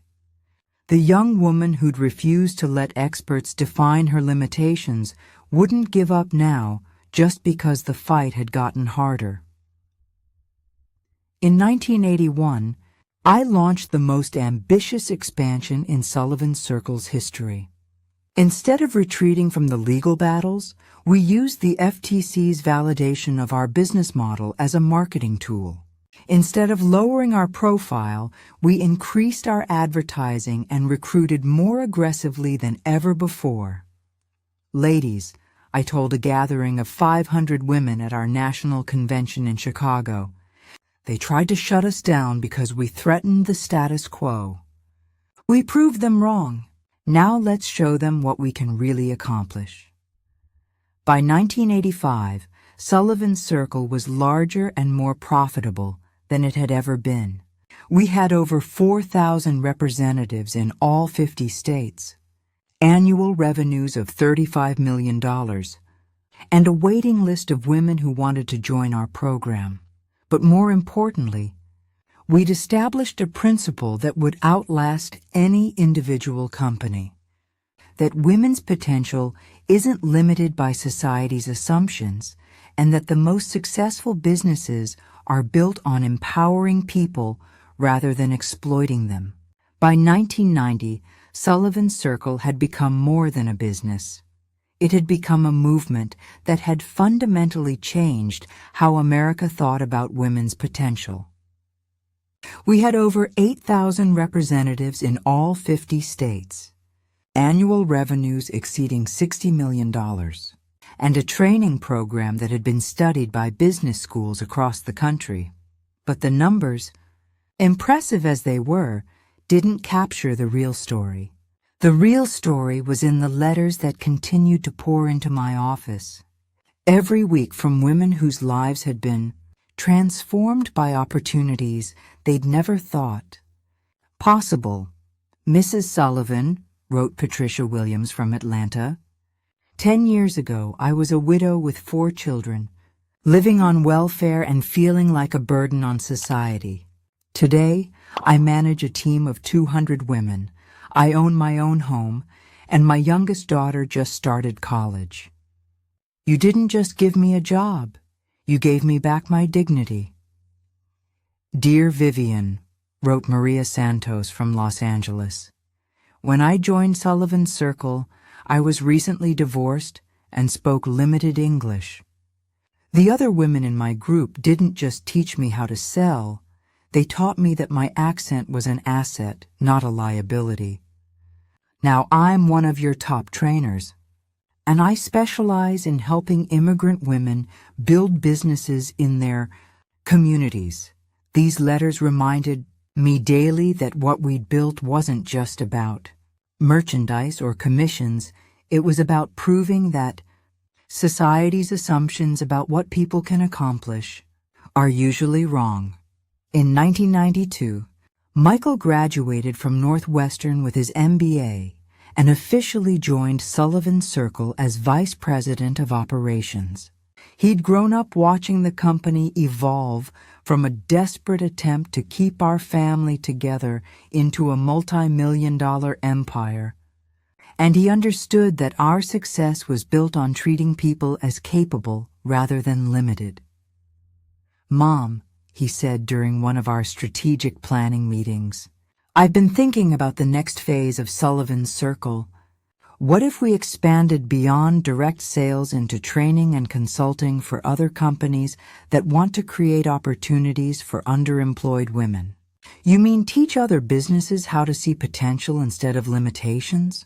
Speaker 1: The young woman who'd refused to let experts define her limitations wouldn't give up now just because the fight had gotten harder. In 1981, I launched the most ambitious expansion in Sullivan Circle's history. Instead of retreating from the legal battles, we used the FTC's validation of our business model as a marketing tool. Instead of lowering our profile, we increased our advertising and recruited more aggressively than ever before. "Ladies," I told a gathering of 500 women at our national convention in Chicago, "they tried to shut us down because we threatened the status quo. We proved them wrong. Now let's show them what we can really accomplish." By 1985, Sullivan's Circle was larger and more profitable than it had ever been. We had over 4,000 representatives in all 50 states, annual revenues of $35 million, and a waiting list of women who wanted to join our program. But more importantly, we'd established a principle that would outlast any individual company: that women's potential isn't limited by society's assumptions, and that the most successful businesses are built on empowering people rather than exploiting them. By 1990, Sullivan's Circle had become more than a business. It had become a movement that had fundamentally changed how America thought about women's potential. We had over 8,000 representatives in all 50 states, annual revenues exceeding $60 million, and a training program that had been studied by business schools across the country. But the numbers, impressive as they were, didn't capture the real story. The real story was in the letters that continued to pour into my office every week from women whose lives had been transformed by opportunities they'd never thought possible. Mrs. Sullivan, wrote Patricia Williams from Atlanta, 10 years ago, I was a widow with 4 children, living on welfare and feeling like a burden on society. Today, I manage a team of 200 women. I own my own home, and my youngest daughter just started college. You didn't just give me a job. You gave me back my dignity. Dear Vivian, wrote Maria Santos from Los Angeles, when I joined Sullivan's Circle, I was recently divorced and spoke limited English. The other women in my group didn't just teach me how to sell, they taught me that my accent was an asset, not a liability. Now I'm one of your top trainers, and I specialize in helping immigrant women build businesses in their communities. These letters reminded me daily that what we'd built wasn't just about merchandise or commissions. It was about proving that society's assumptions about what people can accomplish are usually wrong. In 1992, Michael graduated from Northwestern with his MBA and officially joined Sullivan's Circle as Vice President of Operations. He'd grown up watching the company evolve from a desperate attempt to keep our family together into a multi-million-dollar empire, and he understood that our success was built on treating people as capable rather than limited. Mom, he said during one of our strategic planning meetings, I've been thinking about the next phase of Sullivan's Circle. What if we expanded beyond direct sales into training and consulting for other companies that want to create opportunities for underemployed women? You mean teach other businesses how to see potential instead of limitations?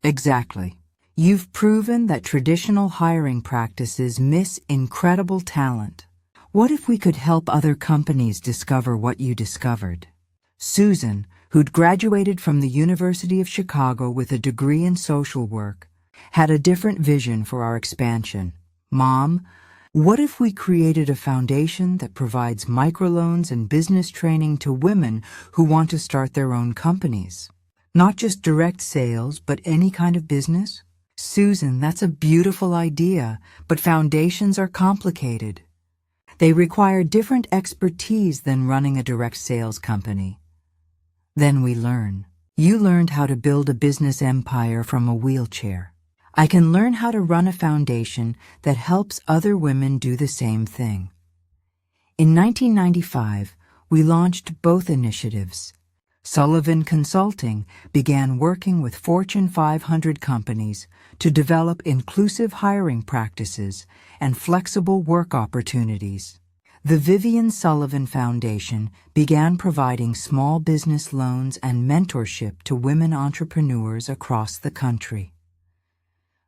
Speaker 1: Exactly. You've proven that traditional hiring practices miss incredible talent. What if we could help other companies discover what you discovered? Susan, who'd graduated from the University of Chicago with a degree in social work, had a different vision for our expansion. Mom, what if we created a foundation that provides microloans and business training to women who want to start their own companies? Not just direct sales, but any kind of business? Susan, that's a beautiful idea, but foundations are complicated. They require different expertise than running a direct sales company. Then we learn. You learned how to build a business empire from a wheelchair. I can learn how to run a foundation that helps other women do the same thing. In 1995, we launched both initiatives. Sullivan Consulting began working with Fortune 500 companies to develop inclusive hiring practices and flexible work opportunities. The Vivian Sullivan Foundation began providing small business loans and mentorship to women entrepreneurs across the country.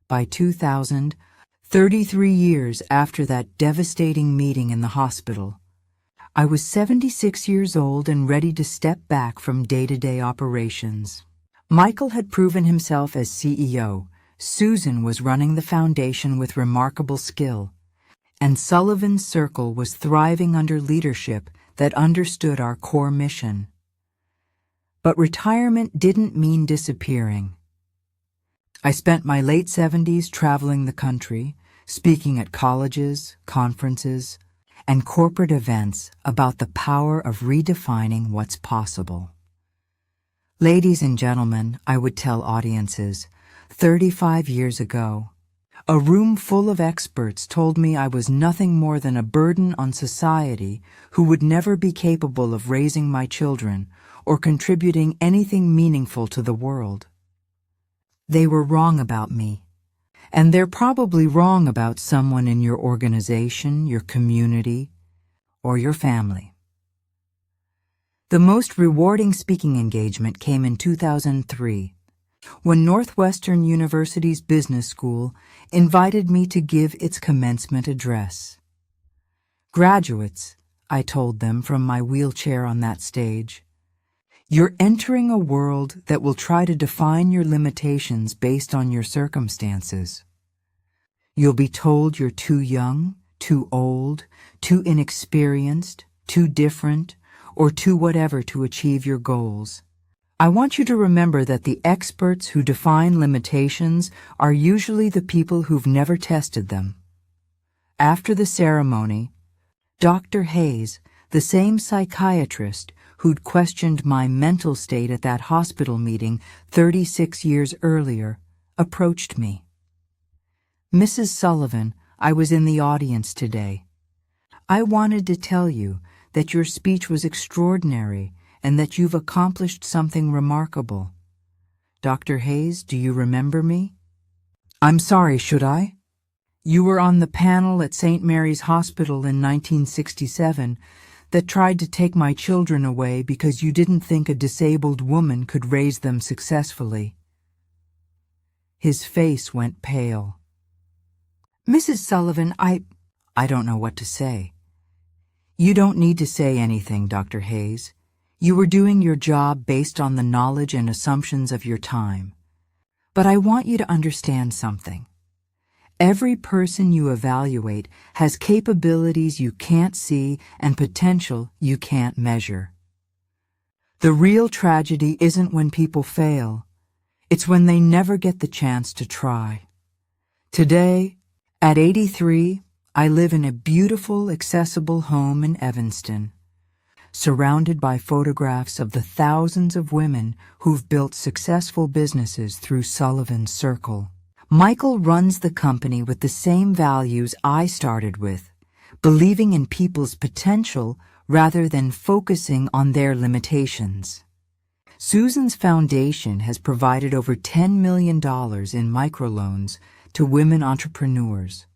Speaker 1: By 2000, 33 years after that devastating meeting in the hospital, I was 76 years old and ready to step back from day-to-day operations. Michael had proven himself as CEO. Susan was running the foundation with remarkable skill, and Sullivan's Circle was thriving under leadership that understood our core mission. But retirement didn't mean disappearing. I spent my late 70s traveling the country, speaking at colleges, conferences, and corporate events about the power of redefining what's possible. Ladies and gentlemen, I would tell audiences, 35 years ago, a room full of experts told me I was nothing more than a burden on society who would never be capable of raising my children or contributing anything meaningful to the world. They were wrong about me, and they're probably wrong about someone in your organization, your community, or your family. The most rewarding speaking engagement came in 2003. when Northwestern University's business school invited me to give its commencement address. "Graduates," I told them from my wheelchair on that stage, "you're entering a world that will try to define your limitations based on your circumstances. You'll be told you're too young, too old, too inexperienced, too different, or too whatever to achieve your goals. I want you to remember that the experts who define limitations are usually the people who've never tested them." After the ceremony, Dr. Hayes, the same psychiatrist who'd questioned my mental state at that hospital meeting 36 years earlier, approached me. "Mrs. Sullivan, I was in the audience today. I wanted to tell you that your speech was extraordinary and that you've accomplished something remarkable. Dr. Hayes, do you remember me?" "I'm sorry, should I?" "You were on the panel at St. Mary's Hospital in 1967 that tried to take my children away because you didn't think a disabled woman could raise them successfully." His face went pale. "Mrs. Sullivan, I don't know what to say." "You don't need to say anything, Dr. Hayes. You were doing your job based on the knowledge and assumptions of your time. But I want you to understand something. Every person you evaluate has capabilities you can't see and potential you can't measure. The real tragedy isn't when people fail. It's when they never get the chance to try. Today, at 83, I live in a beautiful, accessible home in Evanston, surrounded by photographs of the thousands of women who've built successful businesses through Sullivan's Circle. Michael runs the company with the same values I started with, believing in people's potential rather than focusing on their limitations. Susan's foundation has provided over $10 million in microloans to women entrepreneurs.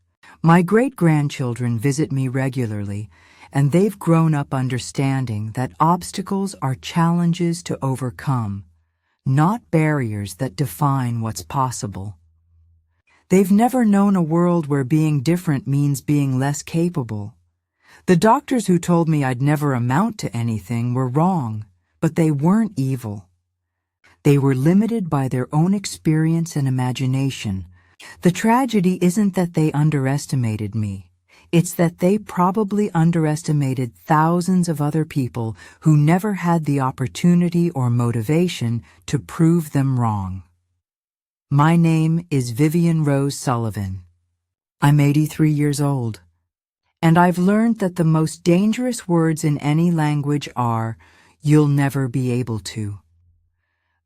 Speaker 1: My great-grandchildren visit me regularly, and they've grown up understanding that obstacles are challenges to overcome, not barriers that define what's possible. They've never known a world where being different means being less capable. The doctors who told me I'd never amount to anything were wrong, but they weren't evil. They were limited by their own experience and imagination. The tragedy isn't that they underestimated me. It's that they probably underestimated thousands of other people who never had the opportunity or motivation to prove them wrong. My name is Vivian Rose Sullivan. I'm 83 years old, and I've learned that the most dangerous words in any language are, "You'll never be able to."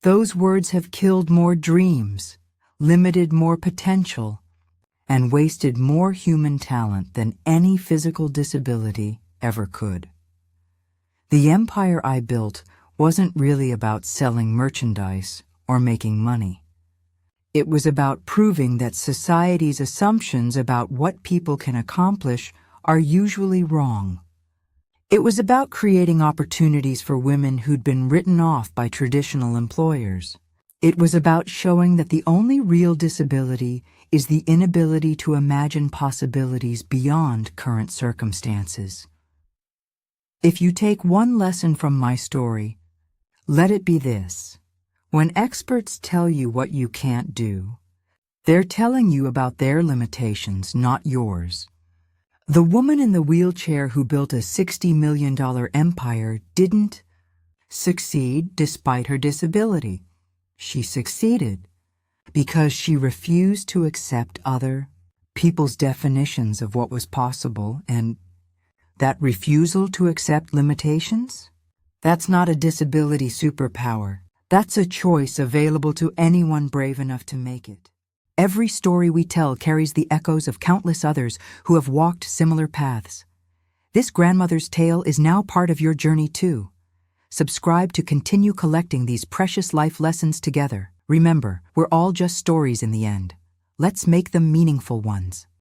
Speaker 1: Those words have killed more dreams, limited more potential, and wasted more human talent than any physical disability ever could. The empire I built wasn't really about selling merchandise or making money. It was about proving that society's assumptions about what people can accomplish are usually wrong. It was about creating opportunities for women who'd been written off by traditional employers. It was about showing that the only real disability is the inability to imagine possibilities beyond current circumstances. If you take one lesson from my story, let it be this. When experts tell you what you can't do, they're telling you about their limitations, not yours. The woman in the wheelchair who built a $60 million empire didn't succeed despite her disability. She succeeded because she refused to accept other people's definitions of what was possible, and that refusal to accept limitations? That's not a disability superpower. That's a choice available to anyone brave enough to make it. Every story we tell carries the echoes of countless others who have walked similar paths. This grandmother's tale is now part of your journey too. Subscribe to continue collecting these precious life lessons together. Remember, we're all just stories in the end. Let's make them meaningful ones.